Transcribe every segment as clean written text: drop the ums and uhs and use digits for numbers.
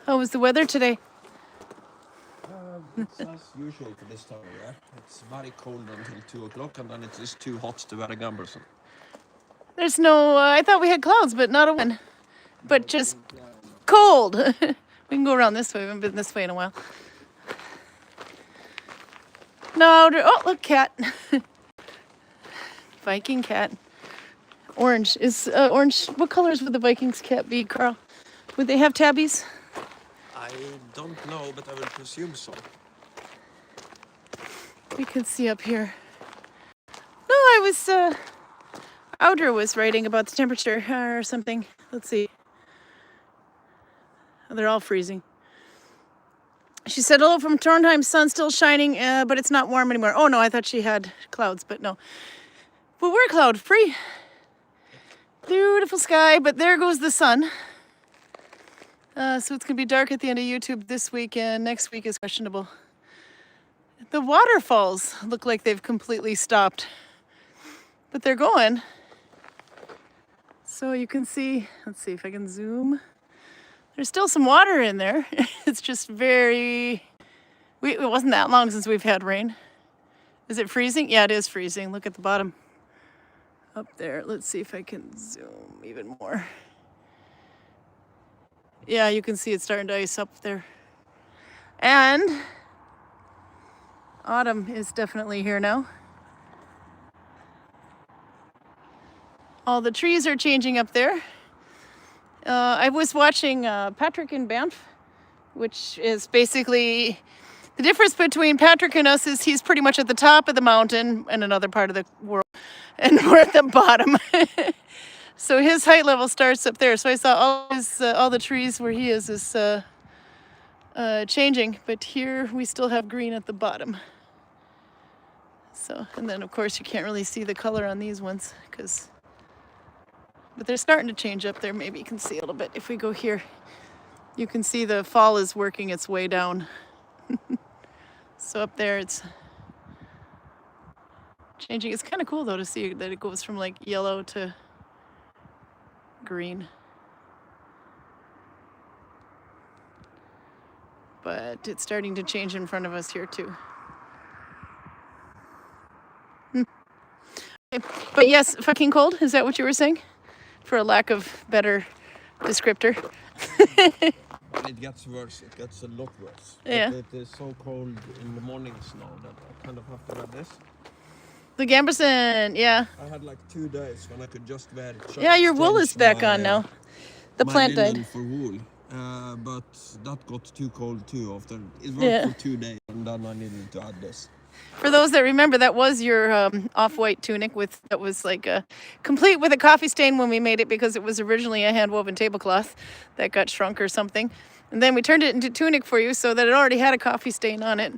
How was the weather today? It's as usual for this time of year. It's very cold until 2 o'clock, and then it is too hot to wear a gambrelson. There's no, I thought we had clouds, but not a wind. But just cold. We can go around this way. We haven't been this way in a while. No, oh, look, cat. Viking cat. Orange. Is orange, what colors would the Vikings cat be, Karl? Would they have tabbies? I don't know, but I will presume so. We can see up here. No, I was, Audra was writing about the temperature or something. Let's see. They're all freezing. She said, hello from Trondheim, sun still shining, but it's not warm anymore. Oh no, I thought she had clouds, but no. But we're cloud free. Beautiful sky, but there goes the sun. So it's gonna be dark at the end of YouTube this week, and next week is questionable. The waterfalls look like they've completely stopped, but they're going. So you can see, let's see if I can zoom. There's still some water in there. It's just it wasn't that long since we've had rain. Is it freezing? Yeah, it is freezing. Look at the bottom up there. Let's see if I can zoom even more. Yeah, you can see it's starting to ice up there. And autumn is definitely here now. All the trees are changing up there. I was watching Patrick in Banff, which is basically the difference between Patrick and us is he's pretty much at the top of the mountain in another part of the world, and we're at the bottom. So his height level starts up there. So I saw all the trees where he is changing, but here we still have green at the bottom. So, and then of course you can't really see the color on these ones but they're starting to change up there. Maybe you can see a little bit. If we go here, you can see the fall is working its way down. So up there it's changing. It's kind of cool though to see that it goes from like yellow to green. But it's starting to change in front of us here too. But yes, fucking cold. Is that what you were saying? For a lack of better descriptor. It gets worse. It gets a lot worse. Yeah. It is so cold in the mornings now that I kind of have to wear this. The gambrelson, yeah. I had like 2 days when I could just wear it. Yeah, your wool is back on now. The plant died. For wool, but that got too cold too after. It worked for 2 days, and then I needed to add this. For those that remember, that was your off-white tunic that was like complete with a coffee stain when we made it, because it was originally a hand-woven tablecloth that got shrunk or something. And then we turned it into tunic for you so that it already had a coffee stain on it.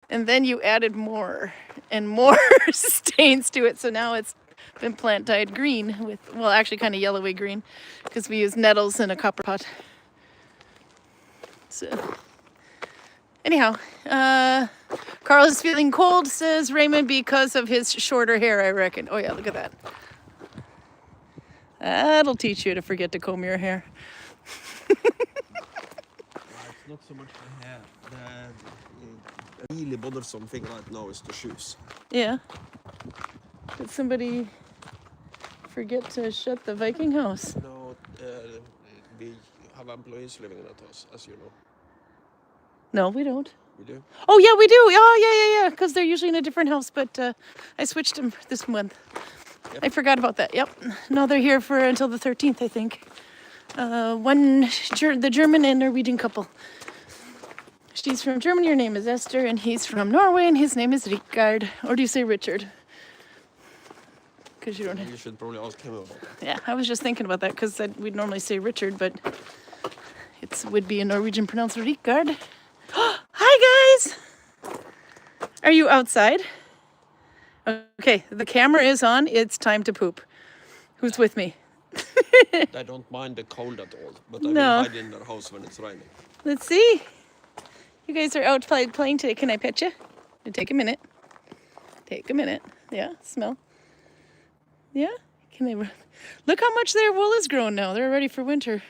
And then you added more and more stains to it. So now it's been plant dyed green with, well, actually kind of yellowy green, because we use nettles in a copper pot. So anyhow, Karl is feeling cold, says Raymond, because of his shorter hair, I reckon. Oh yeah, look at that. That'll teach you to forget to comb your hair. It's not so much the hair. The really bothersome thing right now is the shoes. Yeah. Did somebody forget to shut the Viking house? No, we have employees living in that house, as you know. No, we don't. We do? Oh, yeah, we do. Oh, yeah. Because they're usually in a different house, but I switched them this month. Yep. I forgot about that. Yep. No, they're here for until the 13th, I think. The German and Norwegian couple. She's from Germany. Her name is Esther, and he's from Norway, and his name is Richard. Or do you say Richard? Because you don't. You should probably ask him about that. Yeah, I was just thinking about that because we'd normally say Richard, but it would be a Norwegian pronounced Richard. Hi guys! Are you outside? Okay, the camera is on. It's time to poop. Who's with me? I don't mind the cold at all, but I will hide in their house when it's raining. Let's see. You guys are outside playing today. Can I pet you? Take a minute. Take a minute. Yeah, smell. Yeah? Can they look how much their wool has grown now. They're ready for winter.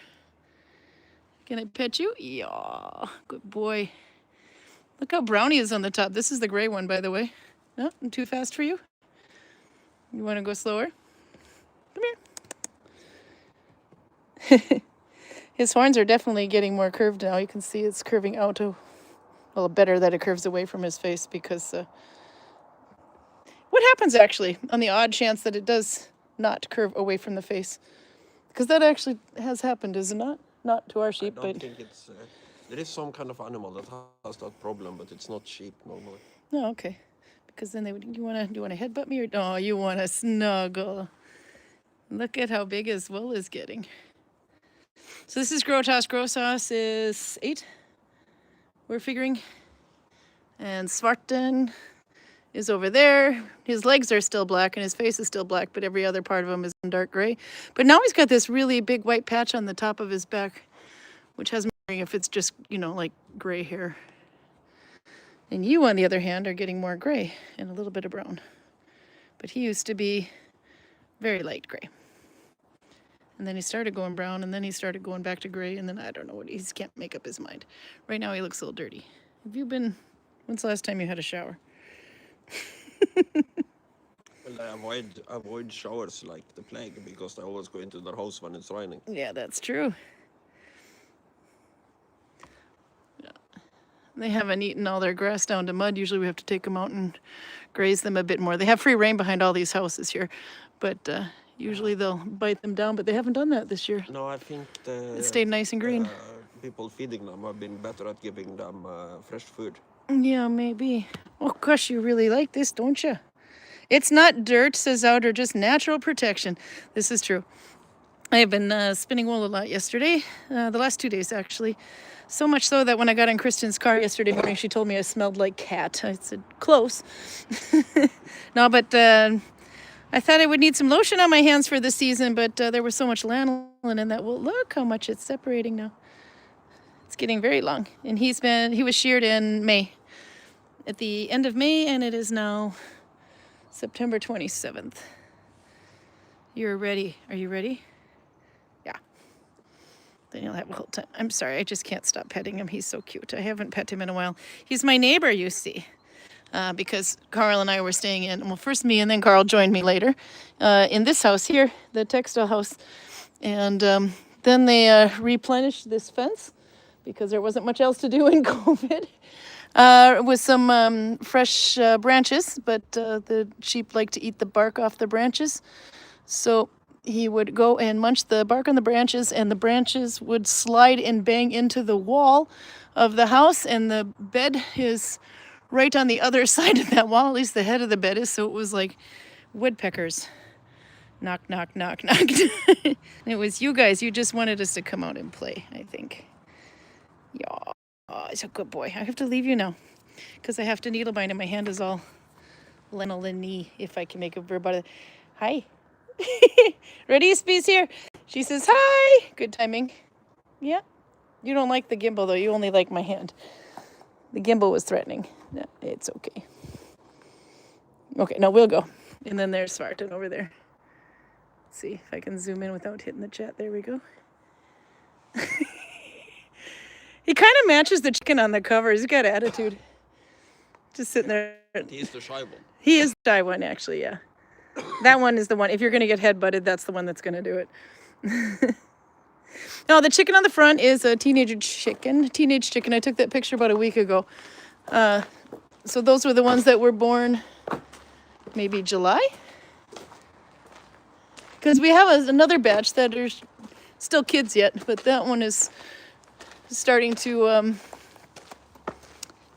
Can I pet you? Yeah, good boy. Look how brown he is on the top. This is the gray one, by the way. No, I'm too fast for you? You want to go slower? Come here. His horns are definitely getting more curved now. You can see it's curving out. Well, better that it curves away from his face because what happens actually on the odd chance that it does not curve away from the face? Because that actually has happened, is it not? Not to our sheep, I don't think it's... there is some kind of animal that has that problem, but it's not sheep normally. Oh, okay. Because then they would. Do you want to headbutt me or? Oh, you want to snuggle. Look at how big his wool is getting. So this is Grotas. Grotas is 8. We're figuring. And Svarten is over there. His legs are still black and his face is still black, but every other part of him is dark gray. But now he's got this really big white patch on the top of his back, which has me wondering if it's just, like gray hair. And you, on the other hand, are getting more gray and a little bit of brown. But he used to be very light gray. And then he started going brown, and then he started going back to gray, and then I don't know what, he just can't make up his mind. Right now he looks a little dirty. When's the last time you had a shower? Well, I avoid showers like the plague because I always go into their house when it's raining. Yeah, that's true. Yeah. They haven't eaten all their grass down to mud. Usually we have to take them out and graze them a bit more. They have free rein behind all these houses here, but usually they'll bite them down, but they haven't done that this year. No, I think It stayed nice and green. People feeding them have been better at giving them fresh food. Yeah, maybe. Oh gosh, you really like this, don't you? It's not dirt, says Outer, just natural protection. This is true. I have been spinning wool a lot yesterday, the last 2 days actually. So much so that when I got in Kristen's car yesterday morning, she told me I smelled like cat. I said, close. No, but I thought I would need some lotion on my hands for the season, but there was so much lanolin in that wool. Look how much it's separating now. It's getting very long. And he was sheared in May, at the end of May, and it is now September 27th. You're ready. Are you ready? Yeah. Then you'll have a whole time. I'm sorry, I just can't stop petting him. He's so cute. I haven't pet him in a while. He's my neighbor, you see, because Karl and I were staying in, well, first me and then Karl joined me later, in this house here, the textile house. And then they replenished this fence because there wasn't much else to do in COVID. With some fresh branches, but the sheep like to eat the bark off the branches. So he would go and munch the bark on the branches, and the branches would slide and bang into the wall of the house, and the bed is right on the other side of that wall, at least the head of the bed is, so it was like woodpeckers. Knock, knock, knock, knock. It was you guys, you just wanted us to come out and play, I think. Yeah. Oh, he's a good boy. I have to leave you now because I have to needle bind and my hand is all lanolin-y, if I can make a verb out of it. Hi. Ready? Spee's here. She says, hi. Good timing. Yeah. You don't like the gimbal, though. You only like my hand. The gimbal was threatening. Yeah, it's okay. Okay, no, we'll go. And then there's Svarten over there. Let's see if I can zoom in without hitting the chat. There we go. He kind of matches the chicken on the cover. He's got attitude. Just sitting there. He's the shy one. He is the shy one, actually, yeah. That one is the one. If you're going to get headbutted, that's the one that's going to do it. No, the chicken on the front is a teenage chicken. I took that picture about a week ago. So those were the ones that were born maybe July. Because we have another batch that are still kids yet, but that one is starting to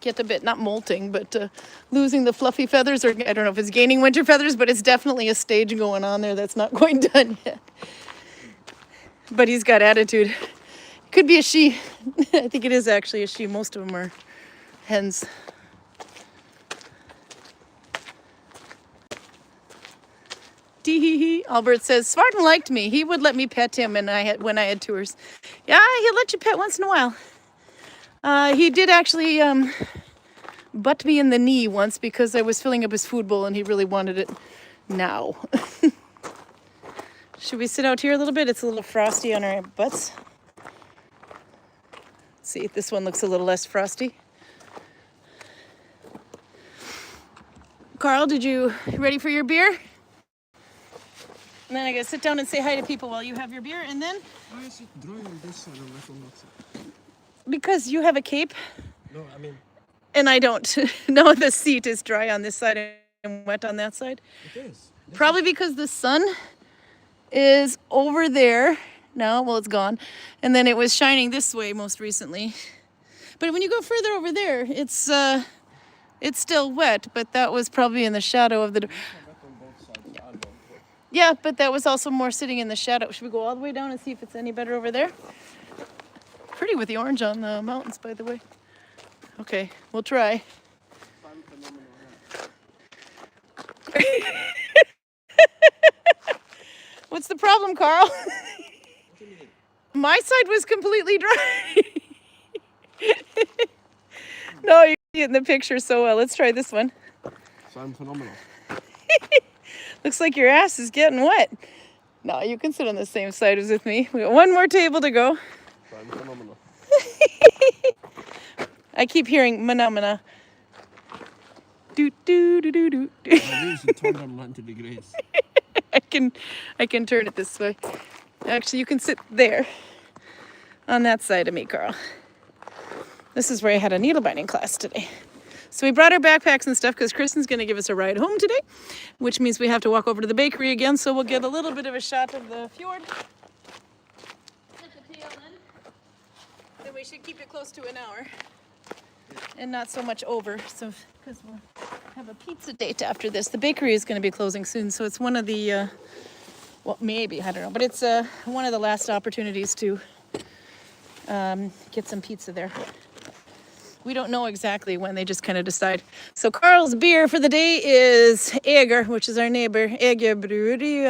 get a bit, not molting, but losing the fluffy feathers, or I don't know if it's gaining winter feathers, but it's definitely a stage going on there that's not quite done yet. But he's got attitude. Could be a she. I think it is actually a she. Most of them are hens. Tee-hee-hee. Albert says, Svarten liked me. He would let me pet him when I had tours. Yeah, he'll let you pet once in a while. He did actually butt me in the knee once because I was filling up his food bowl and he really wanted it now. Should we sit out here a little bit? It's a little frosty on our butts. See, this one looks a little less frosty. Karl, you ready for your beer? And then I gotta sit down and say hi to people while you have your beer, and then... Why is it dry on this side and wet on that side? Because you have a cape. No, I mean... And I don't. No, the seat is dry on this side and wet on that side. It is. Probably because the sun is over there now. Well, it's gone. And then it was shining this way most recently. But when you go further over there, it's still wet, but that was probably in the shadow of the... Yeah, but that was also more sitting in the shadow. Should we go all the way down and see if it's any better over there? Pretty with the orange on the mountains, by the way. Okay, we'll try. What's the problem, Karl? My side was completely dry. No, you see it in the picture so well. Let's try this one. Sound phenomenal. Looks like your ass is getting wet. No, you can sit on the same side as with me. We got one more table to go. Sound phenomenal. I keep hearing mana. Do do do do do. You should turn them 90 degrees. I can turn it this way. Actually, you can sit there on that side of me, Karl. This is where I had a needle binding class today. So we brought our backpacks and stuff because Kristen's going to give us a ride home today, which means we have to walk over to the bakery again, so we'll get a little bit of a shot of the fjord. At the tail end. Then we should keep it close to an hour and not so much over, so because we'll have a pizza date after this. The bakery is going to be closing soon, so it's one of the, well, maybe, I don't know, but it's one of the last opportunities to get some pizza there. We don't know exactly when, they just kind of decide. So Karl's beer for the day is Ægir, which is our neighbor. Ægir Brewery.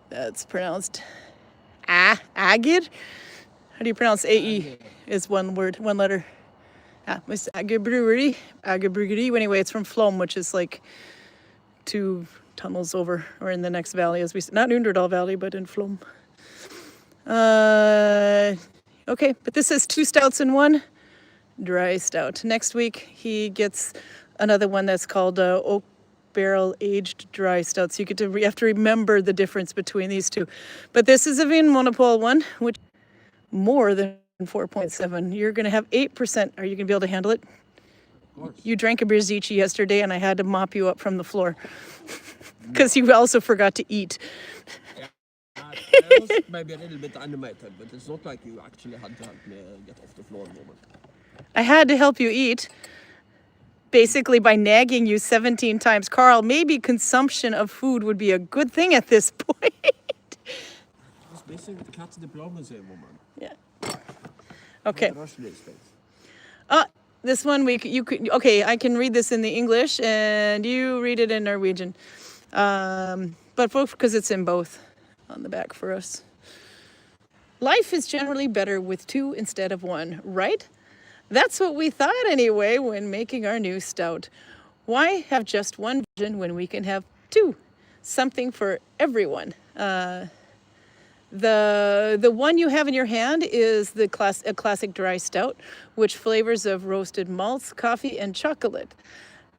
That's pronounced Ægir. How do you pronounce A-E? Is one word, one letter. It's Ægir Brewery. Ægir Brewery. Anyway, it's from Flom, which is like 2 tunnels over, or in the next valley, as we said. Not Underdal Valley, but in Flom. Okay, but this is 2 stouts in 1 dry stout. Next week, he gets another one that's called oak barrel aged dry stout. So you have to remember the difference between these 2. But this is a Vinmonopol one, which more than 4.7. You're going to have 8%. Are you going to be able to handle it? Of course. You drank a Brzezinski yesterday, and I had to mop you up from the floor because you also forgot to eat. I was maybe a little bit animated, but it's not like you actually had to help me get off the floor moment. I had to help you eat, basically by nagging you 17 times. Karl, maybe consumption of food would be a good thing at this point. I was busy with the cat's diplomacy, woman. Yeah. Okay. Rush these things. This one you could. Okay, I can read this in the English, and you read it in Norwegian. But because it's in both on the back for us. Life is generally better with 2 instead of 1, right? That's what we thought anyway when making our new stout. Why have just 1 version when we can have 2? Something for everyone. The one you have in your hand is a classic dry stout, which flavors of roasted malts, coffee, and chocolate.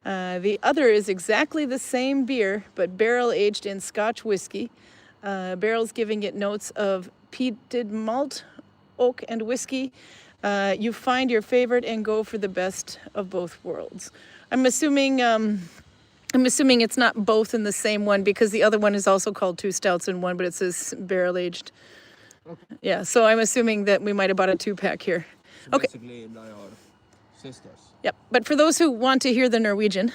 The other is exactly the same beer, but barrel aged in Scotch whiskey. Barrels giving it notes of peated malt, oak, and whiskey. You find your favorite and go for the best of both worlds. I'm assuming it's not both in the same one, because the other one is also called 2 stouts in 1, but it says barrel aged. Okay. Yeah, so I'm assuming that we might have bought a 2-pack here. So Okay. basically, they are sisters. Yep. But for those who want to hear the Norwegian,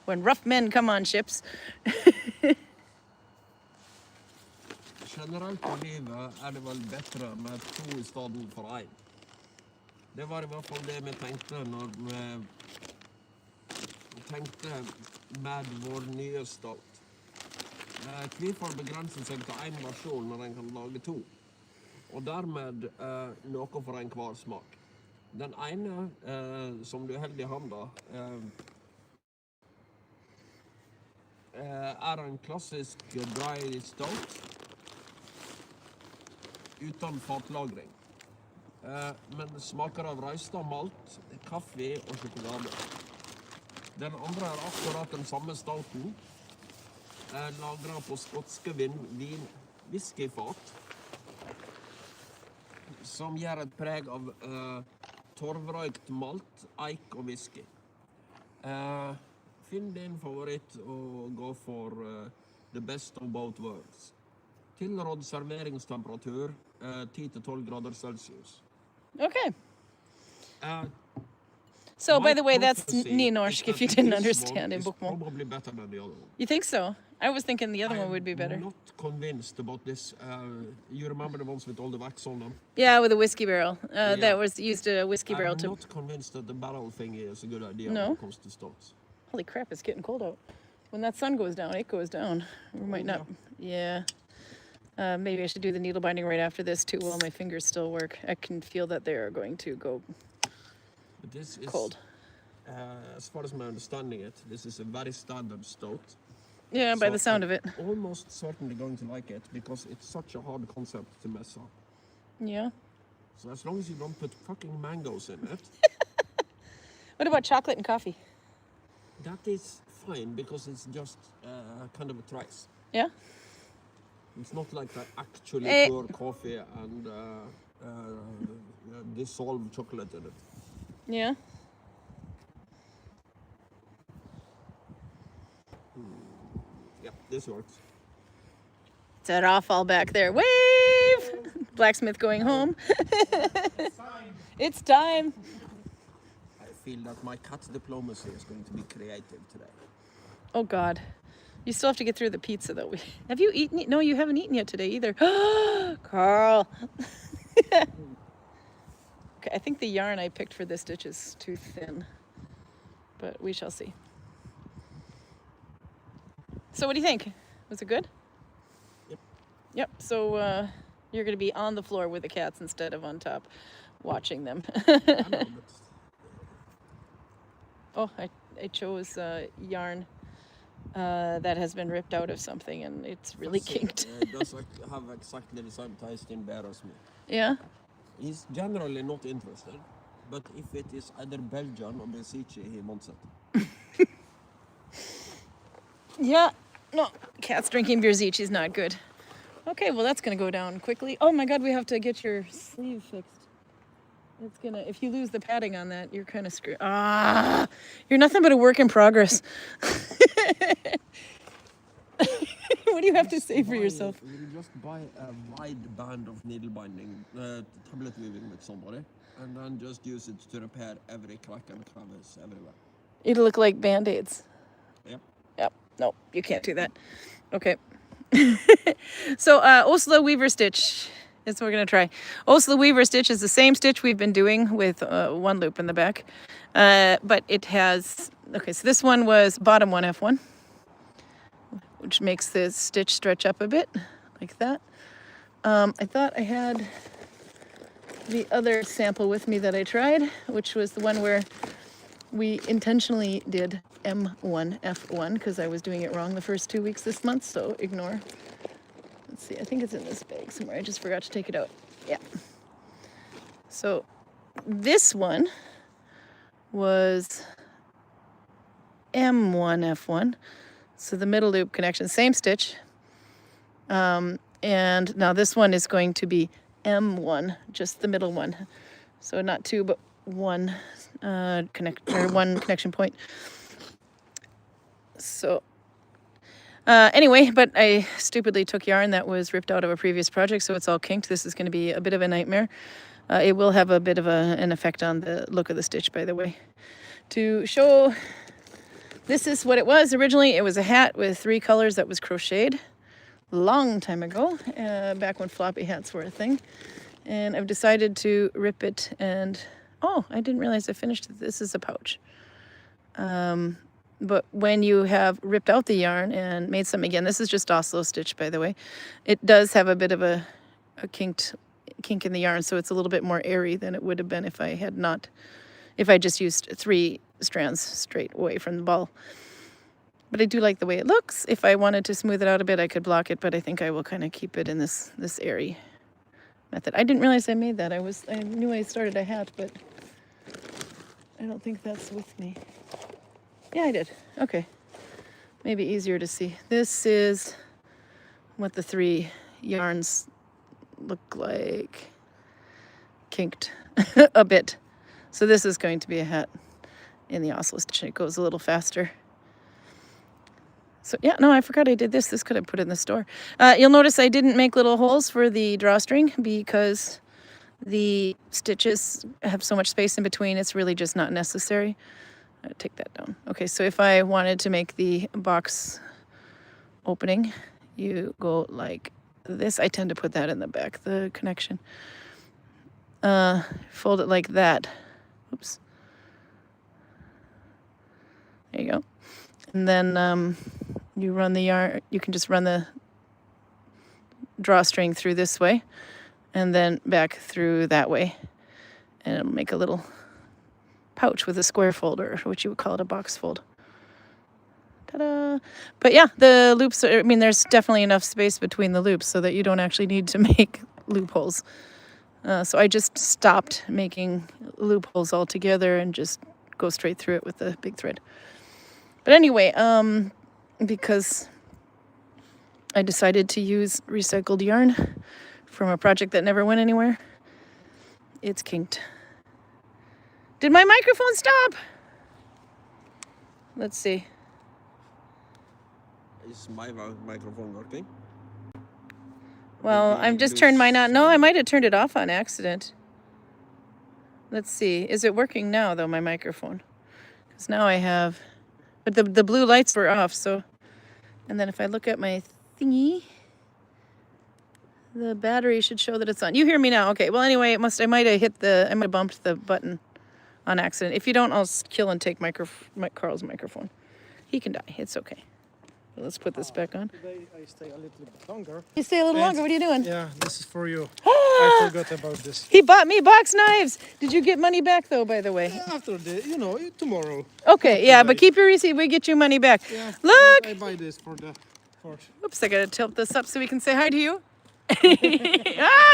when rough men come on ships. Generelt på livet det vel bedre med 2 I stedet for 1. Det var I hvert fall det vi tenkte når vi tenkte med vår nye start. Hvorfor begrenser seg til 1 versjon når en kan lage 2? Og dermed noe for en hver smak. Den ene, som du held I handa, en klassisk dry stout. uten fatlagring. Men det smaker av reista malt, kaffe og sjokolade. Den andre er akkurat den samme stouten. Lagret på skotske whiskyfat. Som gir et preg av torvrøykt malt, eik og whisky. Finn din favoritt og gå for the best of both worlds. Tilrådd serveringstemperatur 10-12 grader Celsius. Okay. So, by the way, that's nynorsk if you didn't understand in Bokmål. Probably better than the other one. You think so? I was thinking the other one would be better. I'm not convinced about this. You remember the ones with all the wax on them? Yeah, with a whiskey barrel. That was used a whiskey barrel I'm to... not convinced that the barrel thing is a good idea No? when it comes to stouts. Holy crap, it's getting cold out. When that sun goes down, it goes down. We might not... Yeah. Maybe I should do the needle binding right after this too while my fingers still work. I can feel that they are going to go But this is, cold. As far as my understanding it, this is a very standard stout. Yeah, by So the sound of it. I'm almost certainly going to like it because it's such a hard concept to mess up. Yeah. So as long as you don't put fucking mangoes in it, What about chocolate and coffee? that is fine because it's just kind of a trace. Yeah? It's not like I actually Eh. pour coffee and dissolve chocolate in it. Yeah? Yeah, this works. Set off all back there. Wave! Blacksmith going home. It's time. I feel that my cat diplomacy is going to be creative today. Oh God. You still have to get through the pizza though. Have you eaten it? No, you haven't eaten yet today either. Karl. Okay, I think the yarn I picked for this stitch is too thin, but we shall see. So what do you think? Was it good? Yep. Yep, so you're gonna be on the floor with the cats instead of on top watching them. I know, but Oh, I chose yarn that has been ripped out of something and it's really kinked. It does have exactly the same taste in bear as me. Yeah? He's generally not interested, but if it is either Belgian or Besici, he wants it. Yeah. No, cat's drinking beer Zeech is not good. Okay, well that's gonna go down quickly. Oh my God, we have to get your sleeve fixed. It's gonna, if you lose the padding on that, you're kind of screwed. Ah, you're nothing but a work in progress. What do you have to say for yourself? You just buy a wide band of needle binding, tablet weaving with somebody, and then just use it to repair every crack and crevice everywhere. It'll look like Band-Aids. Yep. Yep. No, you can't do that. Okay. So, Åsle Weaver stitch is what we're going to try. Åsle Weaver stitch is the same stitch we've been doing with one loop in the back. But it has, okay, so this one was bottom 1 F1, which makes the stitch stretch up a bit, like that. I thought I had the other sample with me that I tried, which was the one where we intentionally did M1 F1 because I was doing it wrong the first 2 weeks this month, so ignore. Let's see, I think it's in this bag somewhere. I just forgot to take it out. Yeah. So this one was M1 F1. So the middle loop connection, same stitch. And now this one is going to be M1, just the middle one. So not two, but one one connection point. So anyway, but I stupidly took yarn that was ripped out of a previous project, so it's all kinked. This is going to be a bit of a nightmare. It will have a bit of an effect on the look of the stitch, by the way. To show, this is what it was originally. It was a hat with 3 colors that was crocheted long time ago, back when floppy hats were a thing. And I've decided to rip it and, oh, I didn't realize I finished it. This is a pouch. But when you have ripped out the yarn and made some, again, this is just Oslo stitch, by the way, it does have a bit of a kink in the yarn, so it's a little bit more airy than it would have been if I just used 3 strands straight away from the ball. But I do like the way it looks. If I wanted to smooth it out a bit, I could block it, but I think I will kind of keep it in this airy method. I didn't realize I made that. I knew I started a hat, but I don't think that's with me. Yeah, I did. Okay. Maybe easier to see. This is what the 3 yarns look like. Kinked a bit. So this is going to be a hat in the Åsle stitch. It goes a little faster. So yeah, no, I forgot I did this. This could have put it in the store. You'll notice I didn't make little holes for the drawstring because the stitches have so much space in between. It's really just not necessary. I'll take that down. Okay, so if I wanted to make the box opening, you go like this. I tend to put that in the back, the connection. Fold it like that. Oops. There you go. And then you run the yarn. You can just run the drawstring through this way and then back through that way. And it'll make a little pouch with a square fold, or what you would call it, a box fold. Ta-da! But yeah, the loops are, I mean, there's definitely enough space between the loops so that you don't actually need to make loopholes. So I just stopped making loopholes altogether and just go straight through it with the big thread. But anyway, because I decided to use recycled yarn from a project that never went anywhere, it's kinked. Did my microphone stop? Let's see. Is my microphone working? Well, I've just turned mine on. No, I might have turned it off on accident. Let's see. Is it working now, though, my microphone? Because now I have... But the blue lights were off, so... And then if I look at my thingy, the battery should show that it's on. You hear me now? Okay. Well, anyway, I might have bumped the button on accident. If you don't, I'll kill and take Karl's microphone. He can die. It's okay. Let's put this back on. Today I stay a little bit longer. You stay a little longer? What are you doing? Yeah, this is for you. I forgot about this. He bought me box knives. Did you get money back, though, by the way? Yeah, after the, tomorrow. Okay, yeah, but keep your receipt. We get you money back. Yeah, Look! I buy this for the... Oops, I gotta tilt this up so we can say hi to you.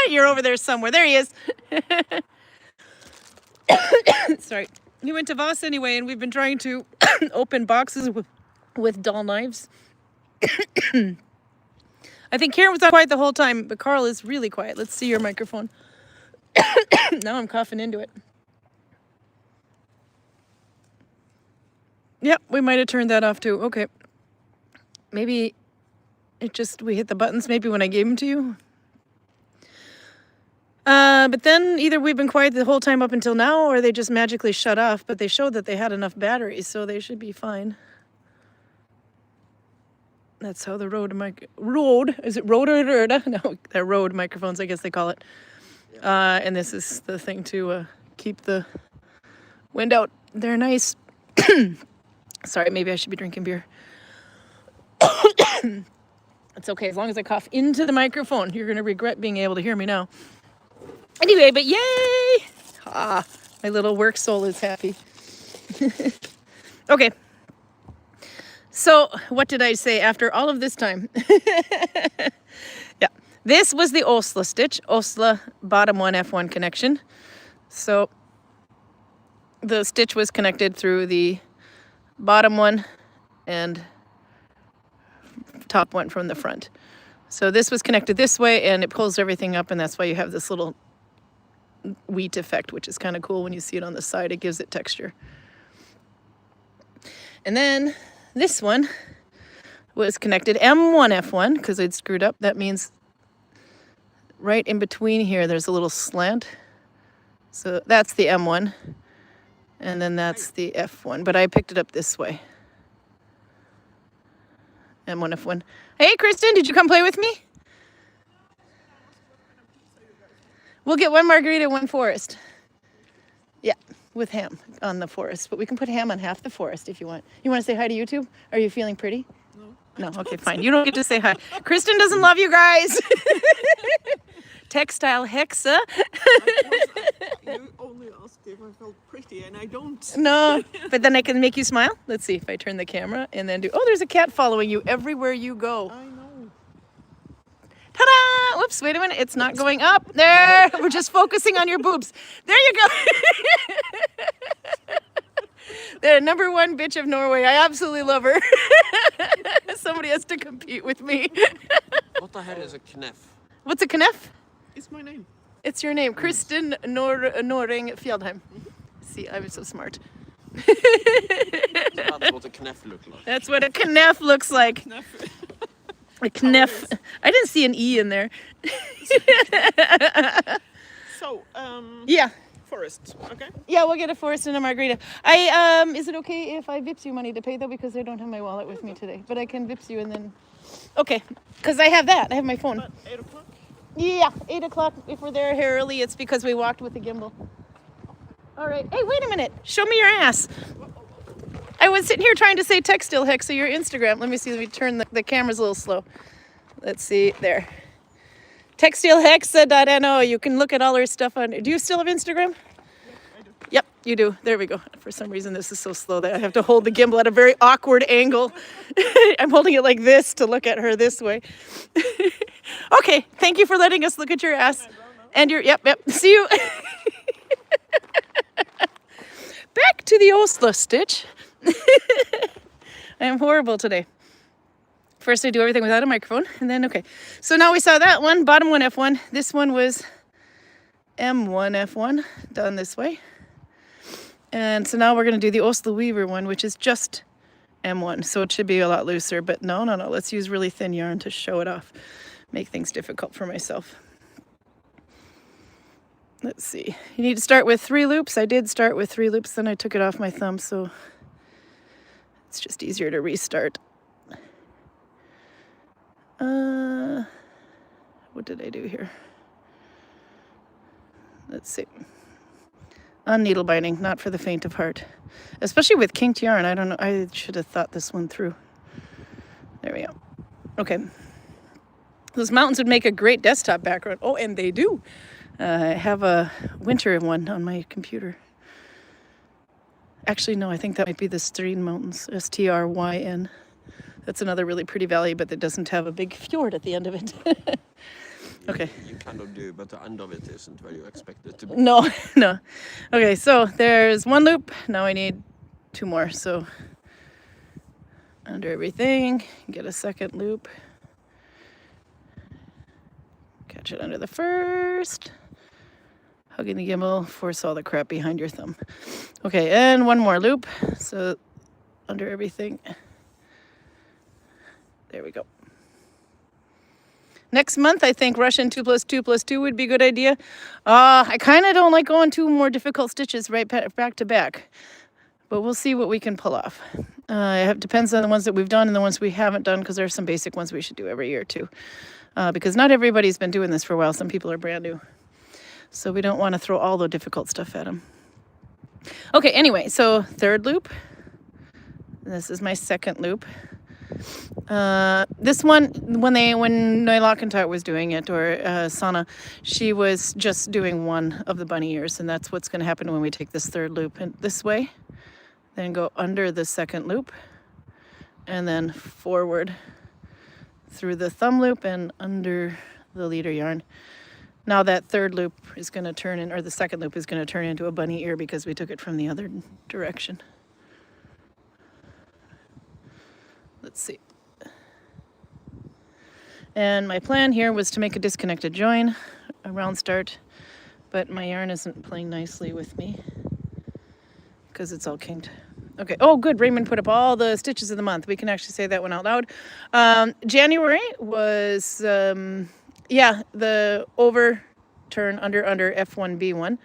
You're over there somewhere. There he is. Sorry. He went to Voss anyway, and we've been trying to open boxes with dull knives. I think Karin was quiet the whole time, but Karl is really quiet. Let's see your microphone. Now I'm coughing into it. Yep, we might have turned that off too. Okay. Maybe we hit the buttons maybe when I gave them to you. But then either we've been quiet the whole time up until now, or they just magically shut off, but they showed that they had enough batteries, so they should be fine. That's how the Rode, is it Rode or Rode? No, they're Rode microphones, I guess they call it. And this is the thing to keep the wind out. They're nice. Sorry, maybe I should be drinking beer. It's okay, as long as I cough into the microphone. You're going to regret being able to hear me now. Anyway, but yay! My little work soul is happy. Okay. So, what did I say after all of this time? Yeah, this was the Åsle stitch, Åsle bottom 1 F1 connection. So, the stitch was connected through the bottom one and top one from the front. So this was connected this way, and it pulls everything up, and that's why you have this little wheat effect, which is kind of cool when you see it on the side. It gives it texture. And then this one was connected M1 F1 because I'd screwed up. That means right in between here there's a little slant. So that's the M1, and then that's the F1, but I picked it up this way. M1 F1. Hey Kristen, did you come play with me? We'll get one margarita, one forest. Yeah, with ham on the forest. But we can put ham on half the forest if you want. You want to say hi to YouTube? Are you feeling pretty? No. No, okay, fine. You don't get to say hi. Kristen doesn't love you guys. Textile hexa. You only asked if I felt pretty, and I don't. No, but then I can make you smile. Let's see if I turn the camera and then do... Oh, there's a cat following you everywhere you go. I know. Ta-da! Whoops, wait a minute. It's not going up. There. We're just focusing on your boobs. There you go. The number one bitch of Norway. I absolutely love her. Somebody has to compete with me. What the hell is a knef? What's a knef? It's my name. It's your name. Kristen Noring Fjellheim. See, I was so smart. That's what a knef looks like. That's what a knef looks like. A knef. I didn't see an E in there. So, Yeah. forest, okay? Yeah, we'll get a forest and a margarita. Is it okay if I vips you money to pay though, because I don't have my wallet with me today, but I can vips you and then, okay, because I have that. I have my phone. But 8 o'clock? Yeah, 8 o'clock. If we're there here early, it's because we walked with the gimbal. All right. Hey, wait a minute. Show me your ass. I was sitting here trying to say textile hexa your Instagram. Let me see. Let me turn the camera's a little slow. Let's see. There. Textilehexa.no. You can look at all her stuff on. Do you still have Instagram? I do. Yep, you do. There we go. For some reason, this is so slow that I have to hold the gimbal at a very awkward angle. I'm holding it like this to look at her this way. Okay, thank you for letting us look at your ass. And your, yep. See you. Back to the Åsle stitch. I am horrible today. First I do everything without a microphone, and then, okay. So now we saw that one, bottom one F1. This one was M1 F1, done this way. And so now we're going to do the Åsle Weaver one, which is just M1. So it should be a lot looser, but no. Let's use really thin yarn to show it off. Make things difficult for myself. Let's see. You need to start with 3 loops. I did start with 3 loops, then I took it off my thumb, so it's just easier to restart. What did I do here? Let's see. On needle binding, not for the faint of heart. Especially with kinked yarn. I don't know. I should have thought this one through. There we go. Okay. Those mountains would make a great desktop background. Oh, and they do. I have a winter one on my computer. Actually, no, I think that might be the Stryn Mountains. Stryn. That's another really pretty valley, but that doesn't have a big fjord at the end of it. Okay. You kind of do, but the end of it isn't where you expect it to be. No. Okay, so there's 1 loop. Now I need 2 more. So under everything, get a 2nd loop. Catch it under the first. Hugging the gimbal, force all the crap behind your thumb. Okay, and 1 more loop. So under everything. There we go. Next month, I think Russian 2 + 2 + 2 would be a good idea. I kind of don't like going 2 more difficult stitches right back to back, but we'll see what we can pull off. It depends on the ones that we've done and the ones we haven't done, because there are some basic ones we should do every year too. Because not everybody's been doing this for a while. Some people are brand new. So we don't want to throw all the difficult stuff at them. Okay, anyway, so 3rd loop. This is my 2nd loop. This one, when Neulakentart was doing it, or Sana, she was just doing 1 of the bunny ears, and that's what's going to happen when we take this 3rd loop in this way. Then go under the 2nd loop, and then forward through the thumb loop and under the leader yarn. Now that 3rd loop is going to turn in, or the 2nd loop is going to turn into a bunny ear because we took it from the other direction. Let's see. And my plan here was to make a disconnected join, a round start, but my yarn isn't playing nicely with me because it's all kinked. Okay. Oh, good. Raymond put up all the stitches of the month. We can actually say that one out loud. January was, the overturn under F1B1,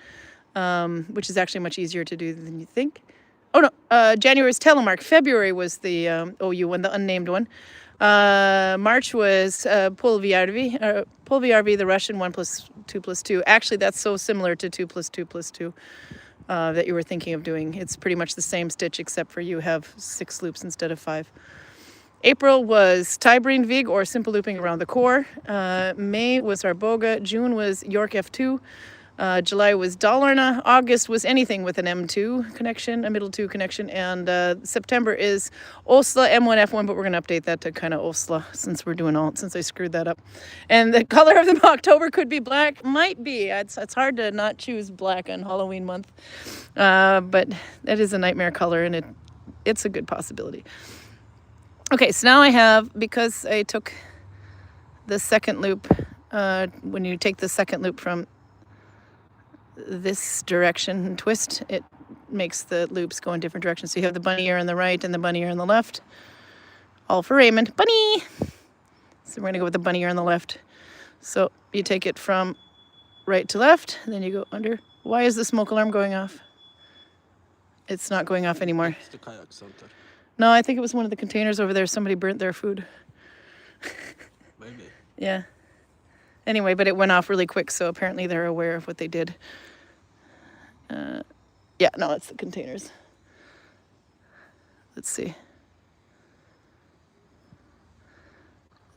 which is actually much easier to do than you think. Oh, no. January was telemark. February was the OU one, the unnamed one. March was Polviarvi, the Russian 1 + 2 + 2. Actually, that's so similar to 2 + 2 + 2 that you were thinking of doing. It's pretty much the same stitch, except for you have 6 loops instead of 5. April was Tybrin Vig, or simple looping around the core. May was Arboga. June was York F2. July was Dalarna. August was anything with an M2 connection, a middle 2 connection. And September is Åsle M1 F1, but we're going to update that to kind of Åsle since I screwed that up. And the color of the October could be black. Might be. It's hard to not choose black on Halloween month. But that is a nightmare color, and it's a good possibility. Okay, so now I have, because I took the second loop, when you take the second loop from this direction and twist, it makes the loops go in different directions. So you have the bunny ear on the right and the bunny ear on the left. All for Raymond. Bunny! So we're going to go with the bunny ear on the left. So you take it from right to left, and then you go under. Why is the smoke alarm going off? It's not going off anymore. It's the kayak center. No, I think it was one of the containers over there. Somebody burnt their food. Maybe. Yeah. Anyway, but it went off really quick, so apparently they're aware of what they did. Yeah, no, it's the containers. Let's see.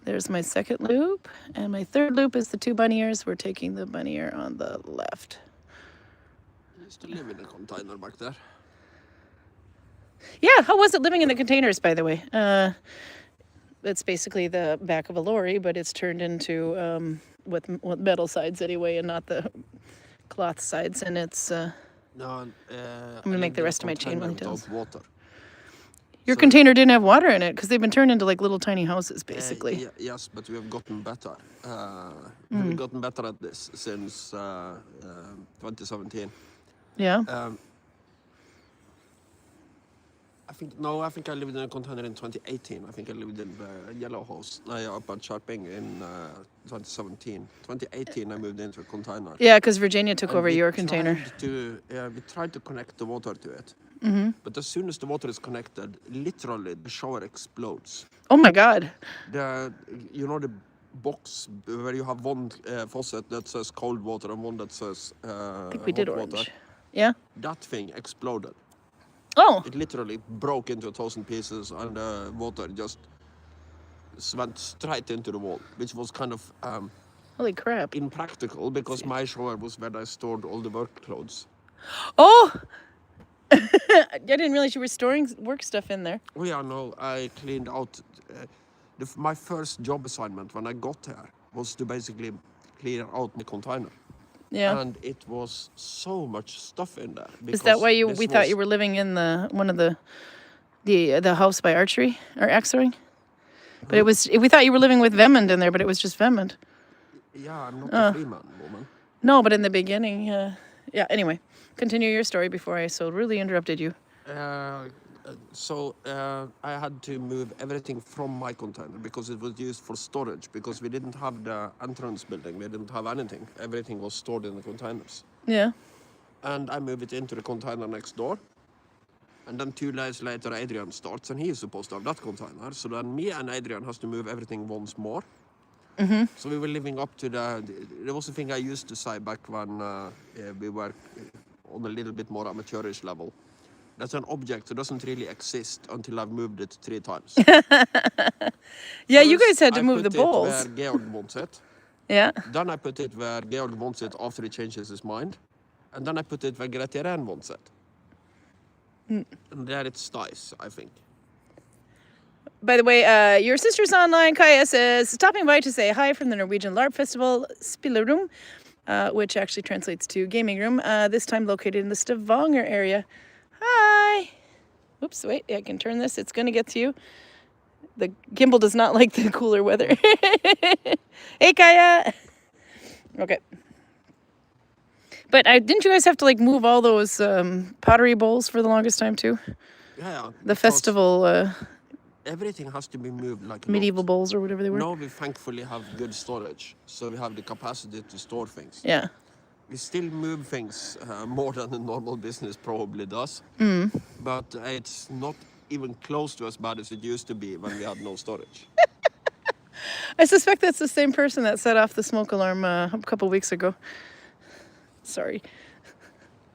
There's my second loop, and my third loop is the 2 bunny ears. We're taking the bunny ear on the left. I used to live in a container back there. Yeah, how was it living in the containers, by the way? It's basically the back of a lorry, but it's turned into with metal sides anyway, and not the cloth sides. And it's No, I'm gonna make the rest of my chain while he tells. Water. Your So- container didn't have water in it because they've been turned into like little tiny houses, basically. Yes, but we have gotten better. We've gotten better at this since 2017. Yeah. I think I lived in a container in 2018. I think I lived in the yellow house up at Sharping in 2017. 2018 I moved into a container. Yeah, because Virginia took And over we your container. We tried to connect the water to it. Mm-hmm. But as soon as the water is connected, literally the shower explodes. Oh my God. The box where you have one faucet that says cold water and one that says I think we did hot orange. water. Yeah. That thing exploded. Oh. It literally broke into 1,000 pieces, and the water just went straight into the wall, which was kind of Holy crap. impractical because my shower was where I stored all the work clothes. Oh. I didn't realize you were storing work stuff in there. Oh yeah, no, I cleaned out. My first job assignment when I got there was to basically clear out the container. Yeah. And it was so much stuff in there. Is that why because we thought you were living in one of the house by archery or axering? But we thought you were living with Vemund in there, but it was just Vemund. Yeah, I'm not a free man, woman. No, but in the beginning, yeah. Anyway, continue your story before I so rudely interrupted you. So I had to move everything from my container because it was used for storage, because we didn't have the entrance building, we didn't have anything. Everything was stored in the containers. Yeah. And I moved it into the container next door. And then 2 days later, Adrian starts, and he is supposed to have that container. So then me and Adrian has to move everything once more. Mm-hmm. So we were living up to there was a thing I used to say back when we were on a little bit more amateurish level. That's an object that doesn't really exist until I've moved it 3 times. Yeah, you First, guys had to I move the put it bowls. where Georg wants it. Yeah. Then I put it where Georg wants it after he changes his mind. And then I put it where Grete Ren wants it. And there it stays, I think. By the way, your sister's online, Kaya, says, stopping by to say hi from the Norwegian LARP Festival, Spillerum, which actually translates to gaming room, this time located in the Stavanger area. Hi. Oops, wait, I can turn this. It's going to get to you. The gimbal does not like the cooler weather. Hey, Kaya. Okay. But didn't you guys have to like move all those pottery bowls for the longest time too? Yeah. The because festival everything has to be moved like a medieval lot. bowls or whatever they were. Now we thankfully have good storage, so we have the capacity to store things. Yeah. We still move things more than a normal business probably does. But it's not even close to as bad as it used to be when we had no storage. I suspect that's the same person that set off the smoke alarm a couple weeks ago. Sorry.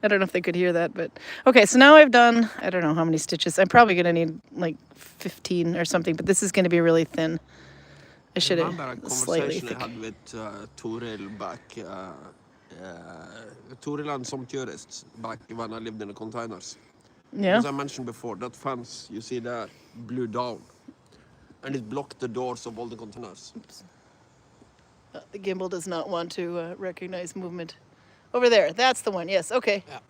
I don't know if they could hear that, but... Okay, so now I've done, I don't know how many stitches. I'm probably going to need like 15 or something, but this is going to be really thin. I should Remember a have slightly conversation thick. I had with Toril back Toriland some tourists back when I lived in the containers. Yeah. As I mentioned before, that fence you see there blew down. And it blocked the doors of all the containers. The gimbal does not want to recognize movement. Over there, that's the one. Yes. Okay. Yeah.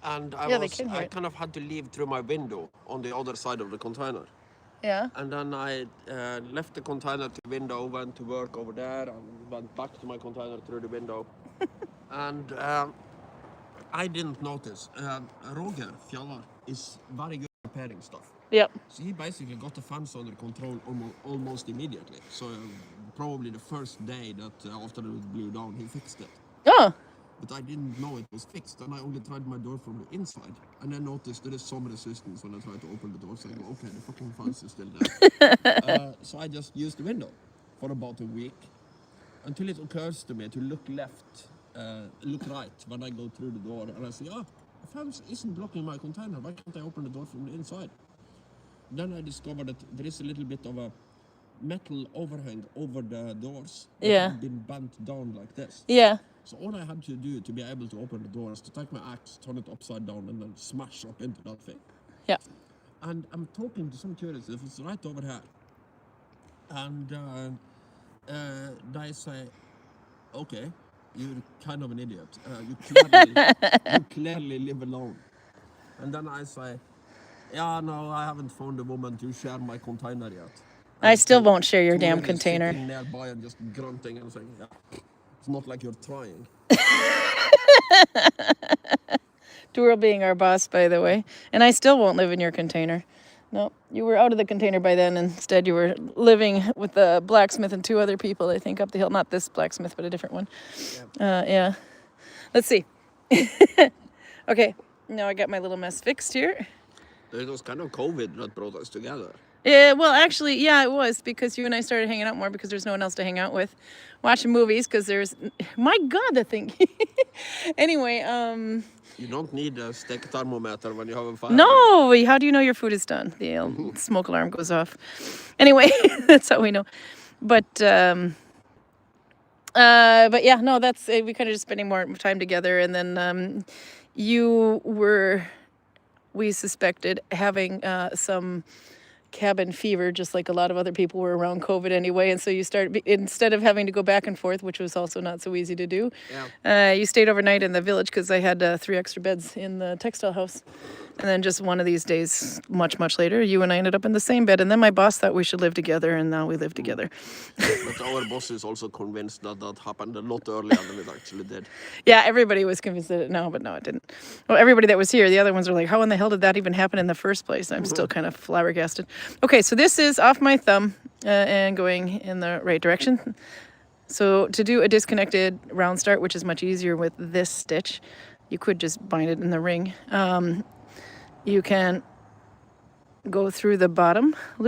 And Yeah, they can hear I it. kind of had to leave through my window on the other side of the container. Yeah. And then I left the container to the window, went to work over there, and went back to my container through the window. And I didn't notice. Roger Fjallar is very good at repairing stuff. Yep. So he basically got the fence under control almost immediately. So probably the first day that after it blew down, he fixed it. Oh. But I didn't know it was fixed, and I only tried my door from the inside. And I noticed there is some resistance when I try to open the door. So I go, okay, the fucking fence is still there. So I just used the window for about a week, until it occurs to me to look right when I go through the door. And I say, the fence isn't blocking my container. Why can't I open the door from the inside? Then I discovered that there is a little bit of a metal overhang over the doors that have been bent down like this. Yeah. So all I had to do to be able to open the door is to take my axe, turn it upside down, and then smash up into that thing. Yeah. And I'm talking to some tourists, it's right over here. And they say, okay, you're kind of an idiot. You clearly live alone. And then I say, yeah, no, I haven't found a woman to share my container yet. I still won't share your Tori damn is container. sitting nearby and just grunting and saying, yeah, it's not like you're trying. Doral being our boss, by the way. And I still won't live in your container. No, you were out of the container by then. Instead, you were living with the blacksmith and 2 other people, I think, up the hill. Not this blacksmith, but a different one. Yeah. Let's see. Okay, now I got my little mess fixed here. It was kind of COVID that brought us together. Yeah, well, actually, yeah, it was because you and I started hanging out more because there's no one else to hang out with. Watching movies because there's, my God, the thing. Anyway, You don't need a steak thermometer when you have a fire. no, how do you know your food is done? The smoke alarm goes off. Anyway, that's how we know. But yeah, no, that's we kind of just spending more time together, and then you were, we suspected, having some cabin fever, just like a lot of other people were around COVID anyway. And so you started, instead of having to go back and forth, which was also not so easy to do, you stayed overnight in the village because I had 3 extra beds in the textile house. And then just one of these days, much, much later, you and I ended up in the same bed. And then my boss thought we should live together, and now we live together. But our boss is also convinced that that happened a lot earlier than it actually did. Yeah, everybody was convinced that but no, it didn't. Well, everybody that was here, the other ones are like, how in the hell did that even happen in the first place? I'm still kind of flabbergasted. Okay, so this is off my thumb and going in the right direction. So to do a disconnected round start, which is much easier with this stitch, you could just bind it in the ring. You can go through the bottom of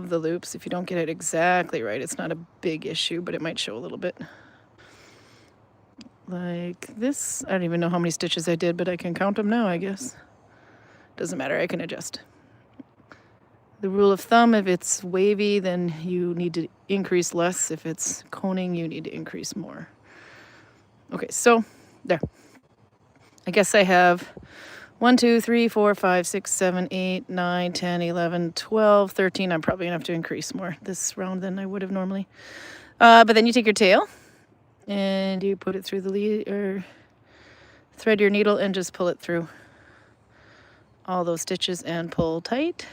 the loops. If you don't get it exactly right, it's not a big issue, but it might show a little bit. Like this. I don't even know how many stitches I did, but I can count them now, I guess. Doesn't matter, I can adjust. The rule of thumb, if it's wavy, then you need to increase less. If it's coning, you need to increase more. Okay, so there. I guess I have 1, 2, 3, 4, 5, 6, 7, 8, 9, 10, 11, 12, 13. I'm probably going to have to increase more this round than I would have normally. But then you take your tail and you put it through the lead, or thread your needle and just pull it through all those stitches and pull tight.